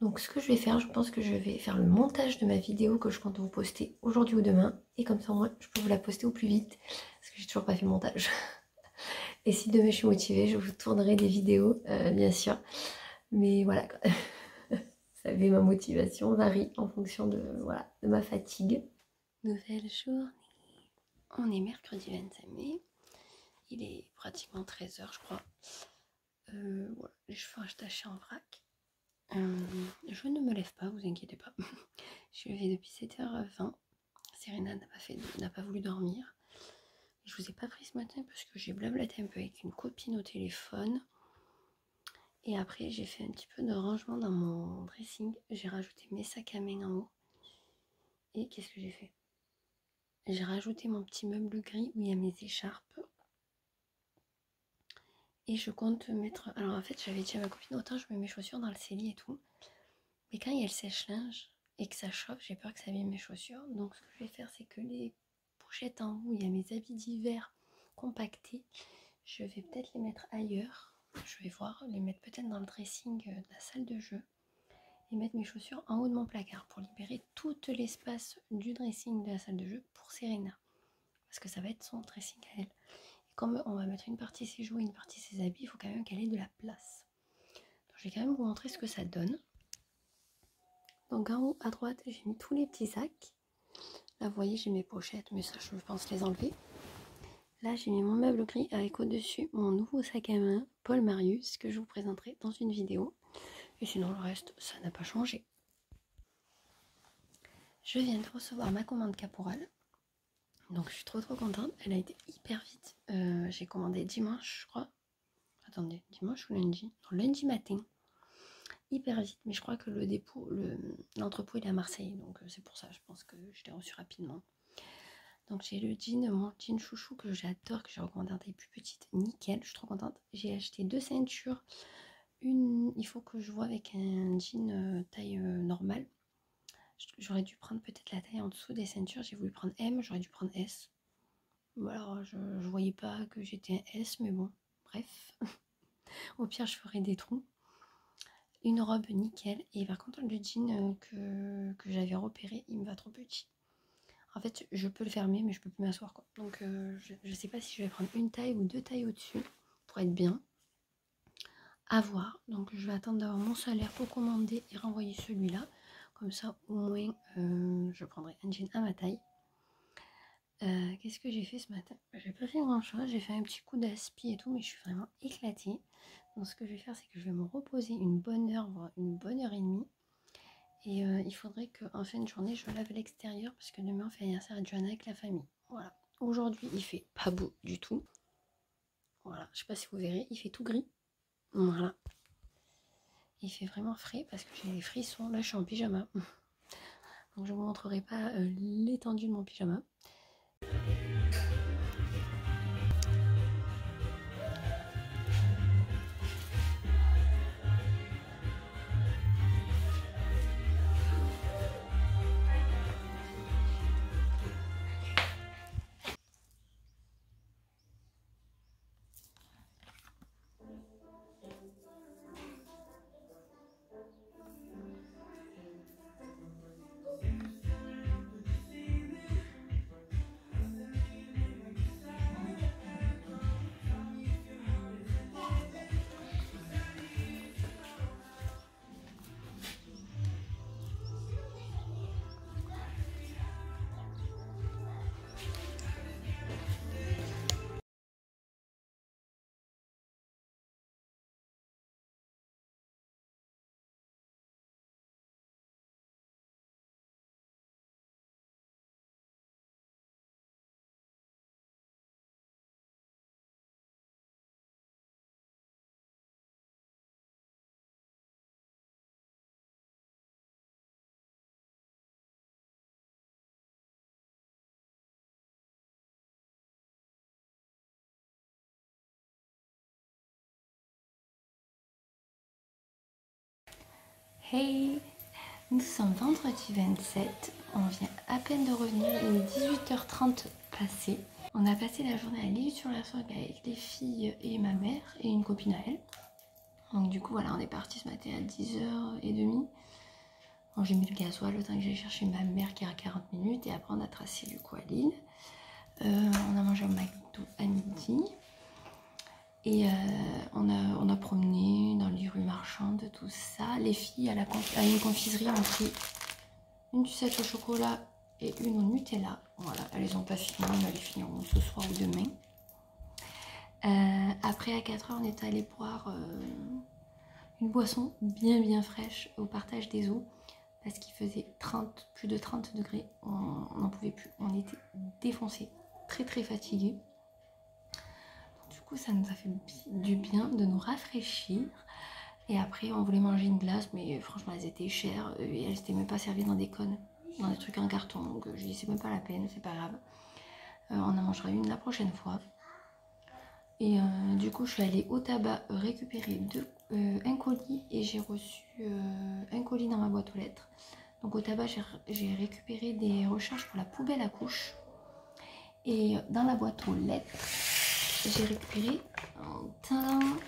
[SPEAKER 1] Donc, ce que je vais faire, je pense que je vais faire le montage de ma vidéo que je compte vous poster aujourd'hui ou demain. Et comme ça, moi, je peux vous la poster au plus vite. Parce que j'ai toujours pas fait le montage. Et si demain je suis motivée, je vous tournerai des vidéos, bien sûr. Mais voilà, quoi. Vous savez, ma motivation varie en fonction de, voilà, de ma fatigue. Nouvelle journée. On est mercredi 25 mai. Il est pratiquement 13h, je crois. Voilà, les cheveux attachés en vrac. Je ne me lève pas, vous inquiétez pas. Je suis levée depuis 7h20. Serena n'a pas voulu dormir. Je vous ai pas pris ce matin parce que j'ai blablaté un peu avec une copine au téléphone. Et après, j'ai fait un petit peu de rangement dans mon dressing. J'ai rajouté mes sacs à main en haut. Et qu'est-ce que j'ai fait? J'ai rajouté mon petit meuble gris où il y a mes écharpes. Et je compte mettre... Alors en fait, j'avais dit à ma copine, autant je mets mes chaussures dans le cellier et tout. Mais quand il y a le sèche-linge et que ça chauffe, j'ai peur que ça abîme mes chaussures. Donc ce que je vais faire, c'est que les pochettes en haut, il y a mes habits d'hiver compactés. Je vais peut-être les mettre ailleurs. Je vais voir, les mettre peut-être dans le dressing de la salle de jeu. Et mettre mes chaussures en haut de mon placard pour libérer tout l'espace du dressing de la salle de jeu pour Serena. Parce que ça va être son dressing à elle. Et comme on va mettre une partie ses jouets, une partie ses habits, il faut quand même qu'elle ait de la place. Donc je vais quand même vous montrer ce que ça donne. Donc en haut à droite, j'ai mis tous les petits sacs. Là vous voyez, j'ai mes pochettes, mais ça je pense les enlever. Là j'ai mis mon meuble gris avec au-dessus mon nouveau sac à main Paul Marius que je vous présenterai dans une vidéo. Et sinon le reste, ça n'a pas changé. Je viens de recevoir ma commande Caporal. Donc je suis trop contente. Elle a été hyper vite. J'ai commandé dimanche, je crois. Attendez, dimanche ou lundi? Non, lundi matin. Hyper vite. Mais je crois que le dépôt, l'entrepôt il est à Marseille. Donc c'est pour ça, je pense que je l'ai reçu rapidement. Donc j'ai le jean, mon jean chouchou que j'adore, que j'ai recommandé en taille plus petite. Nickel, je suis trop contente. J'ai acheté 2 ceintures. Une, il faut que je vois avec un jean taille normale. J'aurais dû prendre peut-être la taille en dessous des ceintures. J'ai voulu prendre M, j'aurais dû prendre S. Alors, je voyais pas que j'étais un S, mais bon, bref. Au pire, je ferai des trous. Une robe nickel. Et par contre, le jean que j'avais repéré, il me va trop petit. En fait, je peux le fermer, mais je peux plus m'asseoir, quoi. Donc, je sais pas si je vais prendre une taille ou 2 tailles au-dessus pour être bien. À voir. Donc, je vais attendre d'avoir mon salaire pour commander et renvoyer celui-là. Comme ça, au moins, je prendrai un jean à ma taille. Qu'est-ce que j'ai fait ce matin? J'ai pas fait grand chose, j'ai fait un petit coup d'aspi et tout, mais je suis vraiment éclatée. Donc ce que je vais faire, c'est que je vais me reposer une bonne heure, voire une bonne heure et demie. Et il faudrait qu'en fin de journée, je lave l'extérieur, parce que demain on fait l'anniversaire à Johanna avec la famille. Voilà. Aujourd'hui, il fait pas beau du tout. Voilà, je sais pas si vous verrez, il fait tout gris. Voilà. Il fait vraiment frais parce que j'ai des frissons. Là, je suis en pyjama. Donc je vous montrerai pas l'étendue de mon pyjama. Hey, nous sommes vendredi 27, on vient à peine de revenir, il est 18h30 passé. On a passé la journée à l'Île-sur-la-Sorgue avec les filles et ma mère et une copine à elle. Donc du coup voilà, on est parti ce matin à 10h30. Bon, j'ai mis le gasoil le temps que j'aille chercher ma mère qui est à 40 minutes et après on a tracé du coup à Lille. On a mangé au McDo à midi. Et on a promené dans les rues marchandes, tout ça. Les filles à une confiserie ont pris une sucette au chocolat et une au Nutella. Voilà, elles les ont pas finies, mais elles les finiront ce soir ou demain. Après à 4h, on est allé boire une boisson bien fraîche au partage des eaux. Parce qu'il faisait plus de 30 degrés. On n'en pouvait plus, on était défoncés, très fatigués. Du coup, ça nous a fait du bien de nous rafraîchir. Et après, on voulait manger une glace, mais franchement, elles étaient chères. Et elles n'étaient même pas servies dans des connes, dans des trucs en carton. Donc, je dis, c'est même pas la peine, c'est pas grave. On en mangera une la prochaine fois. Et du coup, je suis allée au tabac récupérer un colis. Et j'ai reçu un colis dans ma boîte aux lettres. Donc, au tabac, j'ai récupéré des recharges pour la poubelle à couches. Et dans la boîte aux lettres, j'ai récupéré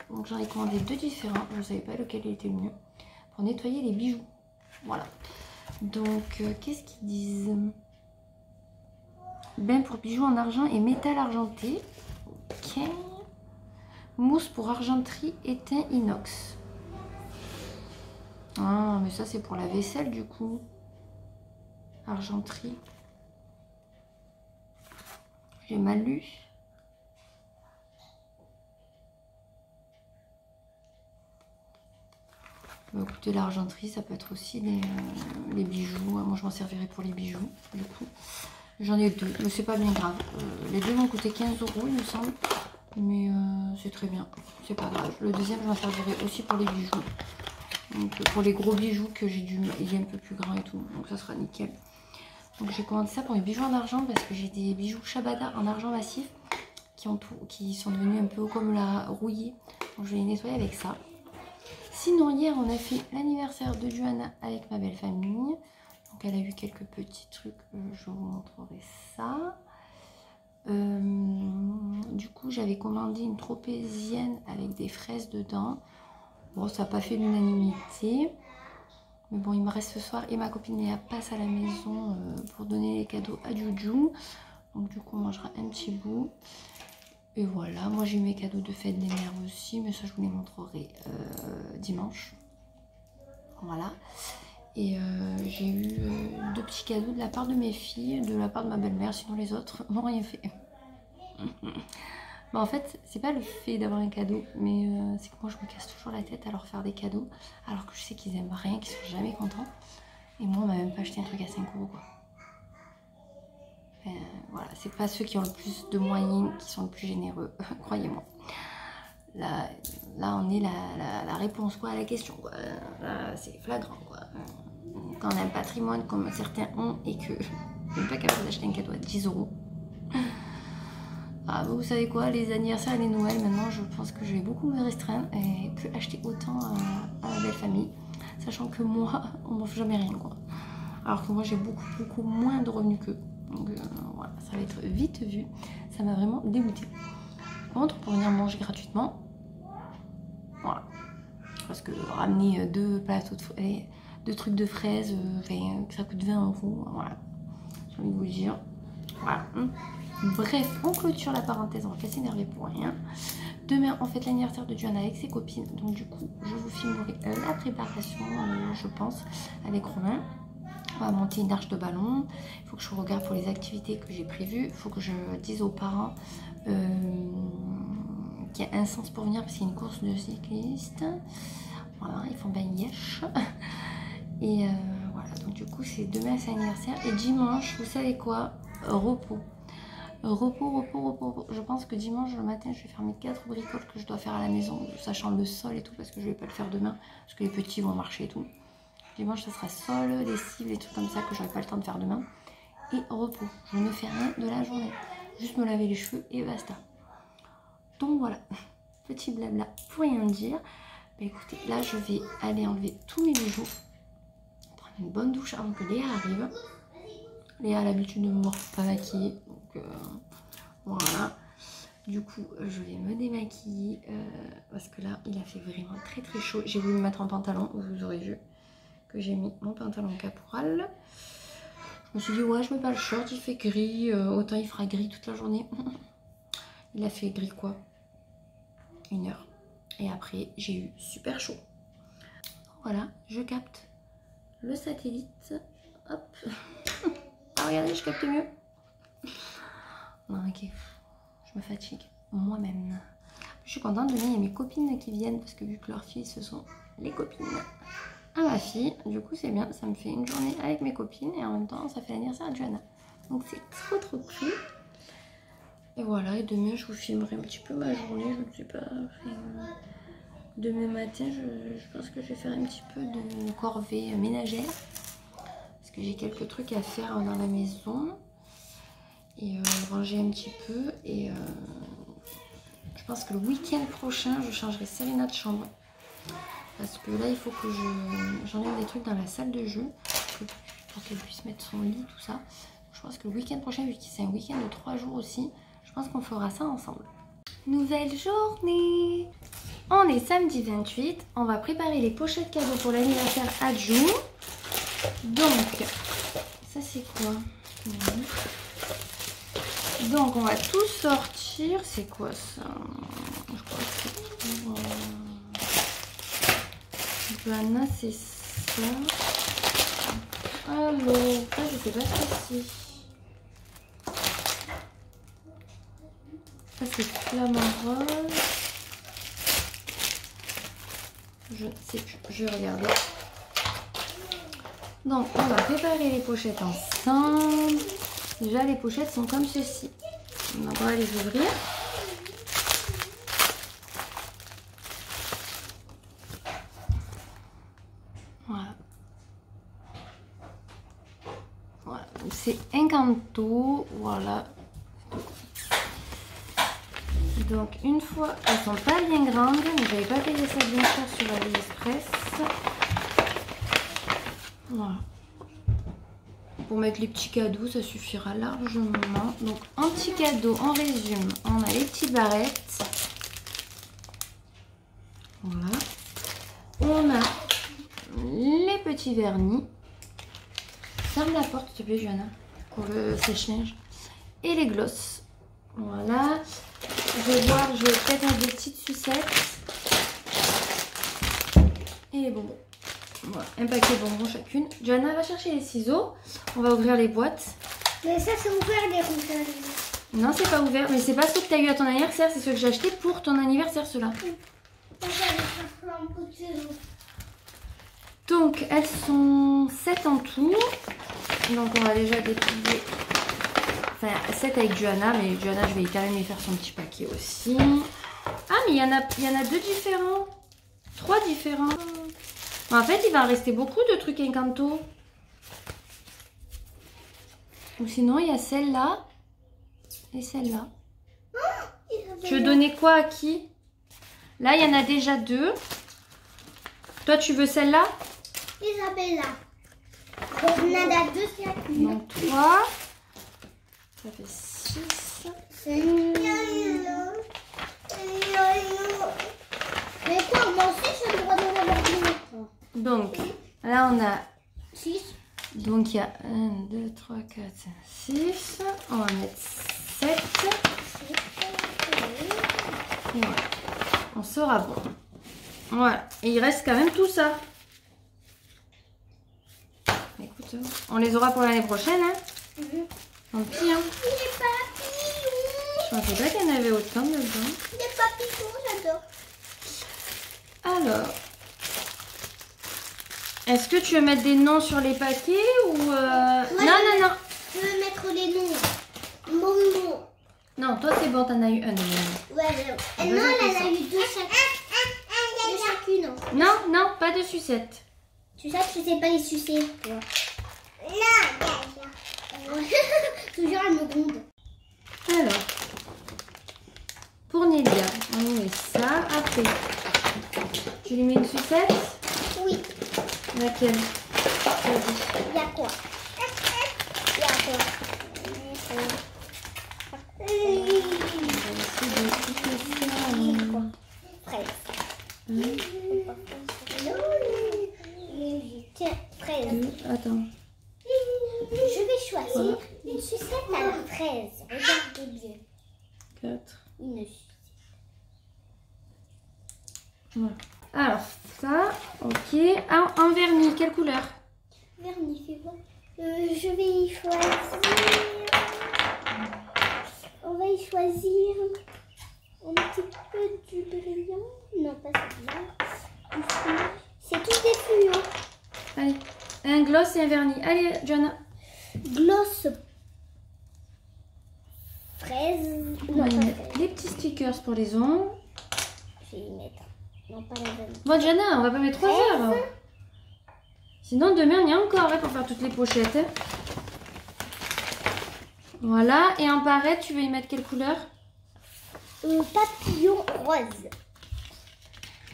[SPEAKER 1] donc j'en ai commandé 2 différents, je ne savais pas lequel était le mieux, pour nettoyer les bijoux. Voilà. Donc qu'est-ce qu'ils disent? Bain pour bijoux en argent et métal argenté. Ok. Mousse pour argenterie éteint inox. Ah mais ça c'est pour la vaisselle du coup. Argenterie. J'ai mal lu. Écoutez, l'argenterie, ça peut être aussi les bijoux. Moi, je m'en servirai pour les bijoux, du coup. J'en ai 2, mais c'est pas bien grave. Les 2 m'ont coûté 15 €, il me semble. Mais c'est très bien, c'est pas grave. Le deuxième, je m'en servirai aussi pour les bijoux. Donc, pour les gros bijoux que j'ai dû... Il est un peu plus grand et tout, donc ça sera nickel. Donc, j'ai commandé ça pour mes bijoux en argent parce que j'ai des bijoux Shabada en argent massif qui sont devenus un peu comme la rouillée. Donc, je vais les nettoyer avec ça. Sinon, hier, on a fait l'anniversaire de Johanna avec ma belle famille. Donc, elle a eu quelques petits trucs. Je vous montrerai ça. Du coup, j'avais commandé une tropézienne avec des fraises dedans. Bon, ça n'a pas fait l'unanimité. Mais bon, il me reste ce soir et ma copine Léa passe à la maison pour donner les cadeaux à Juju. Donc, du coup, on mangera un petit bout. Et voilà, moi j'ai eu mes cadeaux de fête des mères aussi, mais ça je vous les montrerai dimanche. Voilà. Et j'ai eu 2 petits cadeaux de la part de mes filles, de la part de ma belle-mère, sinon les autres n'ont rien fait. Bah, en fait, c'est pas le fait d'avoir un cadeau, mais c'est que moi je me casse toujours la tête à leur faire des cadeaux, alors que je sais qu'ils aiment rien, qu'ils sont jamais contents. Et moi on m'a même pas acheté un truc à 5 € quoi. Voilà, c'est pas ceux qui ont le plus de moyens qui sont le plus généreux, croyez-moi. Là on est la réponse quoi à la question quoi. Là c'est flagrant quoi. Quand on a un patrimoine comme certains ont et que on n'est pas capable d'acheter un cadeau à 10 €. Ah, vous savez quoi, les anniversaires et les Noëls, maintenant je pense que je vais beaucoup me restreindre et plus acheter autant à ma belle famille, sachant que moi on m'offre jamais rien quoi. Alors que moi j'ai beaucoup moins de revenus qu'eux. Donc voilà, ça va être vite vu. Ça m'a vraiment dégoûté. Par contre, pour venir manger gratuitement, voilà. Parce que ramener 2 plateaux de trucs de fraises, ça coûte 20 €. Voilà. J'ai envie de vous le dire. Voilà. Bref, on clôture la parenthèse, on va pas s'énerver pour rien. Demain, on fête l'anniversaire de Johanna avec ses copines. Donc du coup, je vous filmerai la préparation, je pense, avec Romain. On va monter une arche de ballon. Il faut que je regarde pour les activités que j'ai prévues. Il faut que je dise aux parents qu'il y a un sens pour venir parce qu'il y a une course de cyclistes. Voilà, ils font ben yesh. Et voilà, donc du coup, c'est demain, c'est anniversaire. Et dimanche, vous savez quoi? Repos. Repos. Je pense que dimanche, le matin, je vais faire mes 4 bricoles que je dois faire à la maison, sachant le sol et tout, parce que je vais pas le faire demain, parce que les petits vont marcher et tout. Dimanche, ça sera sol, lessive, des trucs comme ça que j'aurai pas le temps de faire demain. Et repos. Je ne fais rien de la journée. Juste me laver les cheveux et basta. Donc voilà. Petit blabla pour rien dire. Bah, écoutez, là, je vais aller enlever tous mes bijoux. une bonne douche avant que Léa arrive. Léa a l'habitude de me voir pas maquillée, donc voilà. Du coup, je vais me démaquiller parce que là, il a fait vraiment très très chaud. J'ai voulu me mettre en pantalon, vous aurez vu que j'ai mis mon pantalon caporal. Je me suis dit, ouais, je mets pas le short, il fait gris, autant il fera gris toute la journée. Il a fait gris quoi? 1 heure. Et après, j'ai eu super chaud. Voilà, je capte le satellite. Hop. Ah, regardez, je capte mieux. Non, ok. Je me fatigue moi-même. Je suis contente, demain il y a mes copines qui viennent parce que vu que leurs filles ce sont les copines à ma fille, du coup c'est bien, ça me fait une journée avec mes copines et en même temps ça fait l'anniversaire de Johanna. Donc c'est trop trop cool. Et voilà, et demain je vous filmerai un petit peu ma journée, je ne sais pas. Demain matin je pense que je vais faire un petit peu de corvée ménagère parce que j'ai quelques trucs à faire dans la maison. Et ranger un petit peu et je pense que le week-end prochain je changerai Serena de chambre parce que là il faut que j'enlève des trucs dans la salle de jeu pour qu'elle puisse mettre son lit, tout ça. Je pense que le week-end prochain, vu que c'est un week-end de 3 jours aussi, je pense qu'on fera ça ensemble. Nouvelle journée, on est samedi 28, on va préparer les pochettes cadeaux pour l'anniversaire à June. Donc ça c'est quoi? Donc on va tout sortir. C'est quoi ça? Je crois que c'est pour Johanna, c'est ça. Alors, ça je sais pas ce que c'est. Ça c'est flamant rose. Je ne sais plus, je vais regarder. Donc on va préparer les pochettes ensemble. Déjà les pochettes sont comme ceci. Donc on va les ouvrir. Voilà. Voilà. C'est Encanto. Voilà. Donc une fois, elles sont pas bien grandes, mais j'avais pas payé ça bien cher sur AliExpress. Voilà. Pour mettre les petits cadeaux, ça suffira largement. Donc en petits cadeaux, en résume, on a les petites barrettes. Voilà. On a les petits vernis. Ferme la porte, s'il te plaît, Johanna, pour le sèche-linge. Et les glosses. Voilà. Je vais voir, je vais peut-être mettre des petites sucettes. Et les bonbons. Voilà, un paquet de bonbons chacune. Johanna va chercher les ciseaux. On va ouvrir les boîtes.
[SPEAKER 2] Mais ça, c'est ouvert, les rouges.
[SPEAKER 1] Non, c'est pas ouvert. Mais c'est pas ceux que tu as eu à ton anniversaire. C'est ceux que j'ai acheté pour ton anniversaire, ceux-là. Donc, elles sont 7 en tout. Donc, on va déjà déplier. Enfin, 7 avec Johanna. Mais Johanna, je vais quand même lui faire son petit paquet aussi. Ah, mais il y en a 2 différents. 3 différents. En fait, il va rester beaucoup de trucs Encanto. Ou sinon, il y a celle-là et celle-là. Tu veux donner quoi à qui? Là, il y en a déjà 2. Toi, tu veux celle-là?
[SPEAKER 2] Isabella. Donc, on en a 2, c'est à qui?
[SPEAKER 1] Donc, 3. Ça fait 6.
[SPEAKER 2] Mais quoi, moi aussi, j'ai le droit de regarder.
[SPEAKER 1] Donc, là, on a
[SPEAKER 2] 6.
[SPEAKER 1] Donc, il y a 1, 2, 3, 4, 5, 6. On va mettre 7. Voilà. On sera bon. Voilà. Et il reste quand même tout ça. Écoute, on les aura pour l'année prochaine. Hein. Tant pis. Hein.
[SPEAKER 2] Les papillons.
[SPEAKER 1] Je pensais pas qu'il y en avait autant dedans.
[SPEAKER 2] Les papillons, j'adore.
[SPEAKER 1] Alors. Est-ce que tu veux mettre des noms sur les paquets ou...
[SPEAKER 2] Ouais,
[SPEAKER 1] non.
[SPEAKER 2] Je veux mettre les noms. Mon nom.
[SPEAKER 1] Non, toi c'est bon, t'en as eu un.
[SPEAKER 2] Ouais, non, elle en a eu 2 chacune.
[SPEAKER 1] Non, pas de sucette.
[SPEAKER 2] Tu sais que je sais pas les sucer. Non, toujours elle me gronde.
[SPEAKER 1] Alors, pour Nélia, on lui met ça. Après, tu lui mets une sucette?
[SPEAKER 2] Oui.
[SPEAKER 1] Laquelle?
[SPEAKER 2] Il y a quoi? Il y a quoi? Fraise. Tiens, fraise.
[SPEAKER 3] Attends.
[SPEAKER 2] Je vais choisir une sucette à la fraise. Regardez bien.
[SPEAKER 3] 4.
[SPEAKER 2] Une sucette.
[SPEAKER 3] Voilà. Alors, ça, ok. Un vernis, quelle couleur?
[SPEAKER 2] Vernis, fais voir. Je vais y choisir. On va y choisir un petit peu du brillant. Non, pas celui-là. C'est tous des fluos.
[SPEAKER 3] Allez, un gloss et un vernis. Allez, Joanna.
[SPEAKER 2] Gloss fraise.
[SPEAKER 3] On
[SPEAKER 2] Non,
[SPEAKER 3] va y
[SPEAKER 2] pas
[SPEAKER 3] mettre
[SPEAKER 2] fraise.
[SPEAKER 3] les petits stickers pour les ongles.
[SPEAKER 2] Je vais y mettre. Non, pas la vanille.
[SPEAKER 3] Bon, Joanna, on va pas mettre 3 heures. Sinon, demain, on y a encore pour faire toutes les pochettes. Hein. Voilà, et en barrette, tu veux y mettre quelle couleur?
[SPEAKER 2] Papillon rose.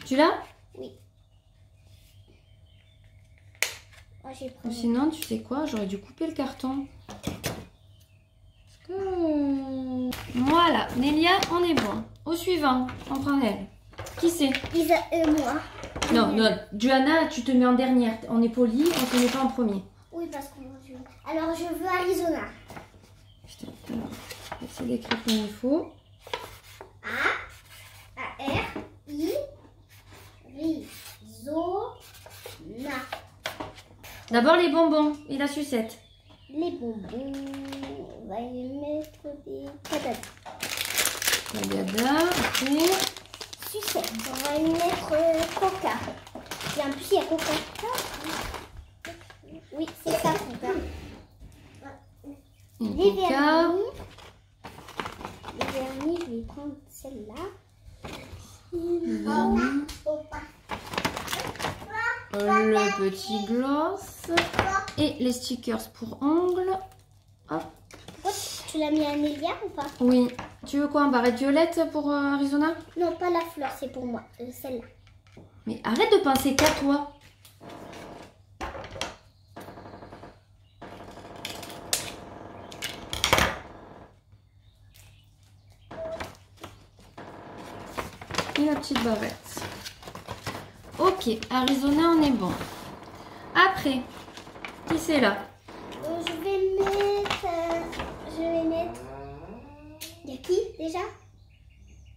[SPEAKER 3] Tu l'as?
[SPEAKER 2] Oui. Ah, j'ai
[SPEAKER 3] Ou
[SPEAKER 2] pris.
[SPEAKER 3] sinon, tu sais quoi? J'aurais dû couper le carton. Voilà, Nélia, on est bon. Au suivant, on prend elle. Qui c'est?
[SPEAKER 2] Moi.
[SPEAKER 3] Non, non, Joanna, tu te mets en dernière. On est poli, on te met pas en premier.
[SPEAKER 2] Oui, parce que moi, je... Alors, je veux Arizona.
[SPEAKER 3] Putain, alors, je vais essayer d'écrire comme il faut.
[SPEAKER 2] Arizona.
[SPEAKER 3] D'abord les bonbons et la sucette.
[SPEAKER 2] Les bonbons, on va y mettre des patates.
[SPEAKER 3] La gada, ok.
[SPEAKER 2] Sucette, on va y mettre coca. Et en plus, il y a coca. Oui, c'est ça, coca.
[SPEAKER 3] Et
[SPEAKER 2] Les
[SPEAKER 3] coca.
[SPEAKER 2] vernis. Les vernis, je vais prendre celle-là.
[SPEAKER 3] Vernis. Le petit gloss. Et les stickers pour ongles. Hop.
[SPEAKER 2] Tu l'as mis à Nélia ou pas?
[SPEAKER 3] Oui. Tu veux quoi, un barrette violette pour Arizona?
[SPEAKER 2] Non, pas la fleur, c'est pour moi. Celle-là.
[SPEAKER 3] Mais arrête de penser qu'à toi. Et la petite barrette. Ok, Arizona, on est bon. Après, qui c'est là?
[SPEAKER 2] Je vais mettre... Il y a qui déjà?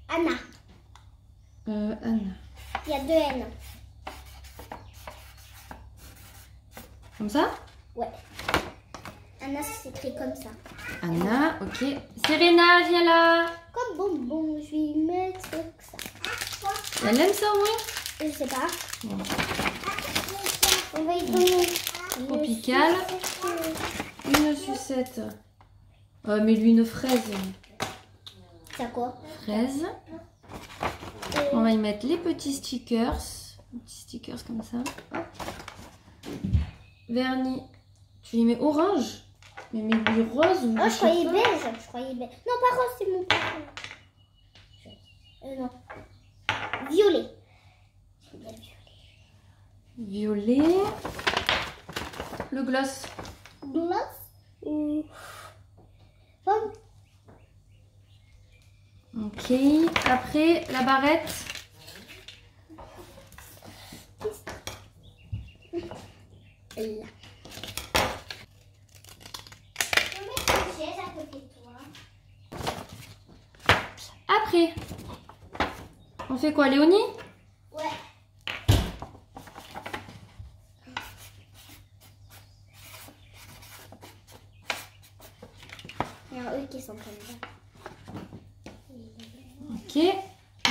[SPEAKER 2] Anna.
[SPEAKER 3] Anna.
[SPEAKER 2] Il y a 2 N.
[SPEAKER 3] Comme ça?
[SPEAKER 2] Ouais. Anna, ça s'écrit comme ça.
[SPEAKER 3] Anna, ok. Serena, viens là.
[SPEAKER 2] Comme bonbon, je vais y mettre ça.
[SPEAKER 3] Elle aime ça, oui?
[SPEAKER 2] Je sais pas.
[SPEAKER 3] Bon.
[SPEAKER 2] On va y donner...
[SPEAKER 3] Tropical. Une sucette. Mais lui, une fraise.
[SPEAKER 2] C'est quoi?
[SPEAKER 3] Fraise. On va y mettre les petits stickers. Les petits stickers comme ça. Hop. Vernis. Tu y mets orange? Mais mets-lui rose ou
[SPEAKER 2] Oh, je croyais
[SPEAKER 3] sais pas.
[SPEAKER 2] beige. Je croyais beige. Non, pas rose, c'est mon préféré. Non. Violet.
[SPEAKER 3] Violet. Le gloss.
[SPEAKER 2] Gloss ou pomme.
[SPEAKER 3] Ok. Après, la barrette.
[SPEAKER 2] Là. Je vais mettre une chaise à côté de toi.
[SPEAKER 3] Après. On fait quoi, Léonie?
[SPEAKER 2] Ouais. Il y en a eux qui sont comme ça.
[SPEAKER 3] Ok.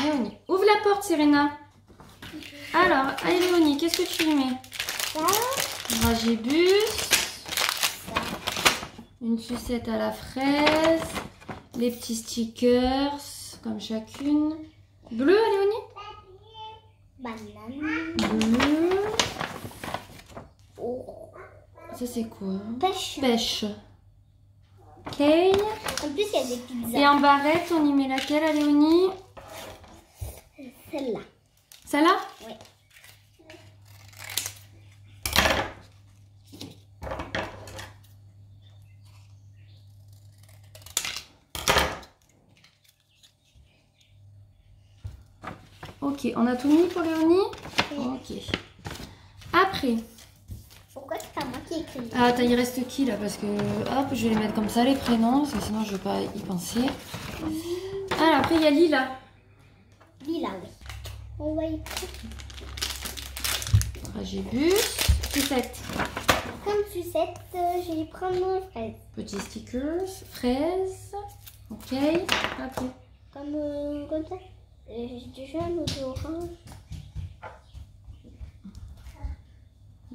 [SPEAKER 3] Léonie. Ouvre la porte, Serena. Alors, allez, Léonie, qu'est-ce que tu y mets?
[SPEAKER 2] Ça,
[SPEAKER 3] Dragibus. Une sucette à la fraise. Les petits stickers, comme chacune. Bleu, Léonie?
[SPEAKER 2] banane,
[SPEAKER 3] Bleu.
[SPEAKER 2] oh,
[SPEAKER 3] Ça, c'est quoi?
[SPEAKER 2] pêche.
[SPEAKER 3] Pêche. Ok.
[SPEAKER 2] En plus, il y a des pizzas.
[SPEAKER 3] Et en barrette, on y met laquelle, à Léonie?
[SPEAKER 2] Celle-là.
[SPEAKER 3] Celle-là?
[SPEAKER 2] Oui.
[SPEAKER 3] Ok, on a tout mis pour Léonie?
[SPEAKER 2] Oui.
[SPEAKER 3] Ok. Après.
[SPEAKER 2] Pourquoi c'est pas moi qui écris?
[SPEAKER 3] Ah, attends, il reste qui là? Parce que, hop, je vais les mettre comme ça, les prénoms, parce que sinon je vais pas y penser. Ah, après il y a Lila.
[SPEAKER 2] Lila, oui. On va y prendre.
[SPEAKER 3] Dragibus. Sucette.
[SPEAKER 2] Comme sucette, je vais prendre fraise.
[SPEAKER 3] Petit stickers. Fraise. Ok. Après.
[SPEAKER 2] Comme ça. Du jaune ou du orange.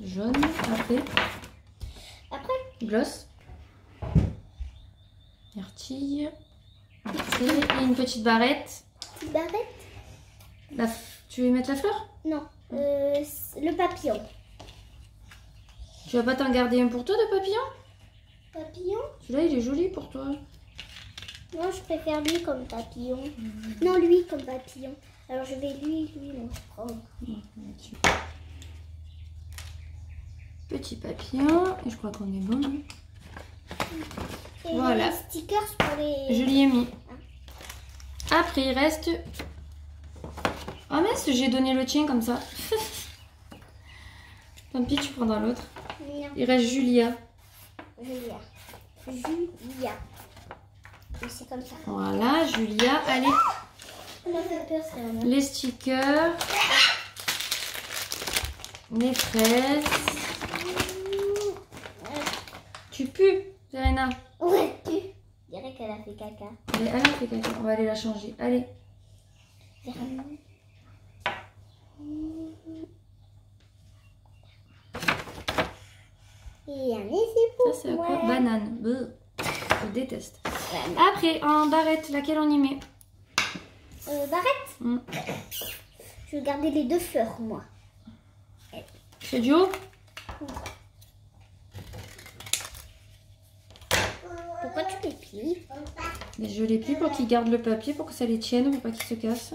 [SPEAKER 3] Jaune. Après.
[SPEAKER 2] Après,
[SPEAKER 3] Gloss. Myrtille. Après, et une petite barrette.
[SPEAKER 2] petite barrette.
[SPEAKER 3] Tu veux y mettre la fleur?
[SPEAKER 2] Non, le papillon.
[SPEAKER 3] Tu vas pas t'en garder un pour toi de papillon?
[SPEAKER 2] Papillon?
[SPEAKER 3] Celui-là, il est joli pour toi.
[SPEAKER 2] Non, je préfère lui comme papillon. Non, lui comme papillon. Alors je vais lui, non, je prends.
[SPEAKER 3] Petit papillon. Et je crois qu'on est bon.
[SPEAKER 2] Et
[SPEAKER 3] Voilà.
[SPEAKER 2] les stickers pour les...
[SPEAKER 3] Je l'y ai mis. Après, il reste... Ah mince, j'ai donné le tien comme ça. Tant pis, tu prendras l'autre.
[SPEAKER 2] Non,
[SPEAKER 3] Il reste Julia.
[SPEAKER 2] Julia. Et c'est comme ça.
[SPEAKER 3] Voilà, Julia. Allez,
[SPEAKER 2] Ça m'a fait peur, ça. Hein.
[SPEAKER 3] les stickers. Les fraises. Tu pues, Serena.
[SPEAKER 2] Ouais, tu. Je dirais qu'elle a fait caca.
[SPEAKER 3] Allez, allez, fais caca. On va aller la changer. Allez.
[SPEAKER 2] Et un essai pour
[SPEAKER 3] Ça, c'est à
[SPEAKER 2] moi.
[SPEAKER 3] quoi? Banane. Bleu. Je déteste. Après, en barrette, laquelle on y met?
[SPEAKER 2] Barrette.
[SPEAKER 3] Mm.
[SPEAKER 2] Je vais garder les deux fleurs, moi.
[SPEAKER 3] C'est du haut?
[SPEAKER 2] Pourquoi tu les plies?
[SPEAKER 3] Et je les plie pour qu'ils gardent le papier, pour que ça les tienne, pour pas qu'ils se cassent.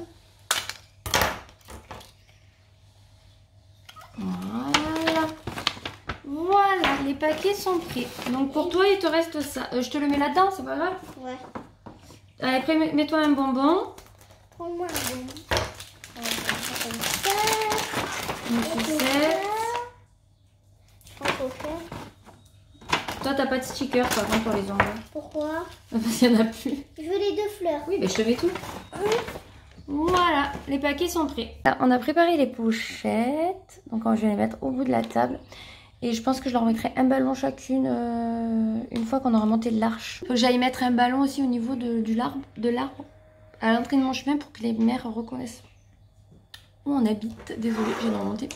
[SPEAKER 3] Voilà. Voilà, les paquets sont prêts. Donc pour toi, il te reste ça. Je te le mets là-dedans, c'est pas grave?
[SPEAKER 2] Ouais.
[SPEAKER 3] Allez, après, mets-toi un bonbon.
[SPEAKER 2] Prends-moi un bon. On va faire ça comme ça.
[SPEAKER 3] Une
[SPEAKER 2] Et
[SPEAKER 3] sucette.
[SPEAKER 2] je prends coca.
[SPEAKER 3] Toi, t'as pas de sticker, par contre, pour les ongles.
[SPEAKER 2] Pourquoi?
[SPEAKER 3] Parce qu'il n'y en a plus.
[SPEAKER 2] Je veux les deux fleurs.
[SPEAKER 3] Oui, mais je te mets tout. Voilà, les paquets sont prêts. Là, on a préparé les pochettes. Donc, je vais les mettre au bout de la table. Et je pense que je leur mettrai un ballon chacune une fois qu'on aura monté l'arche. Faut que j'aille mettre un ballon aussi au niveau de l'arbre à l'entrée de mon chemin pour que les mères reconnaissent où on habite. Désolée, j'ai remonté.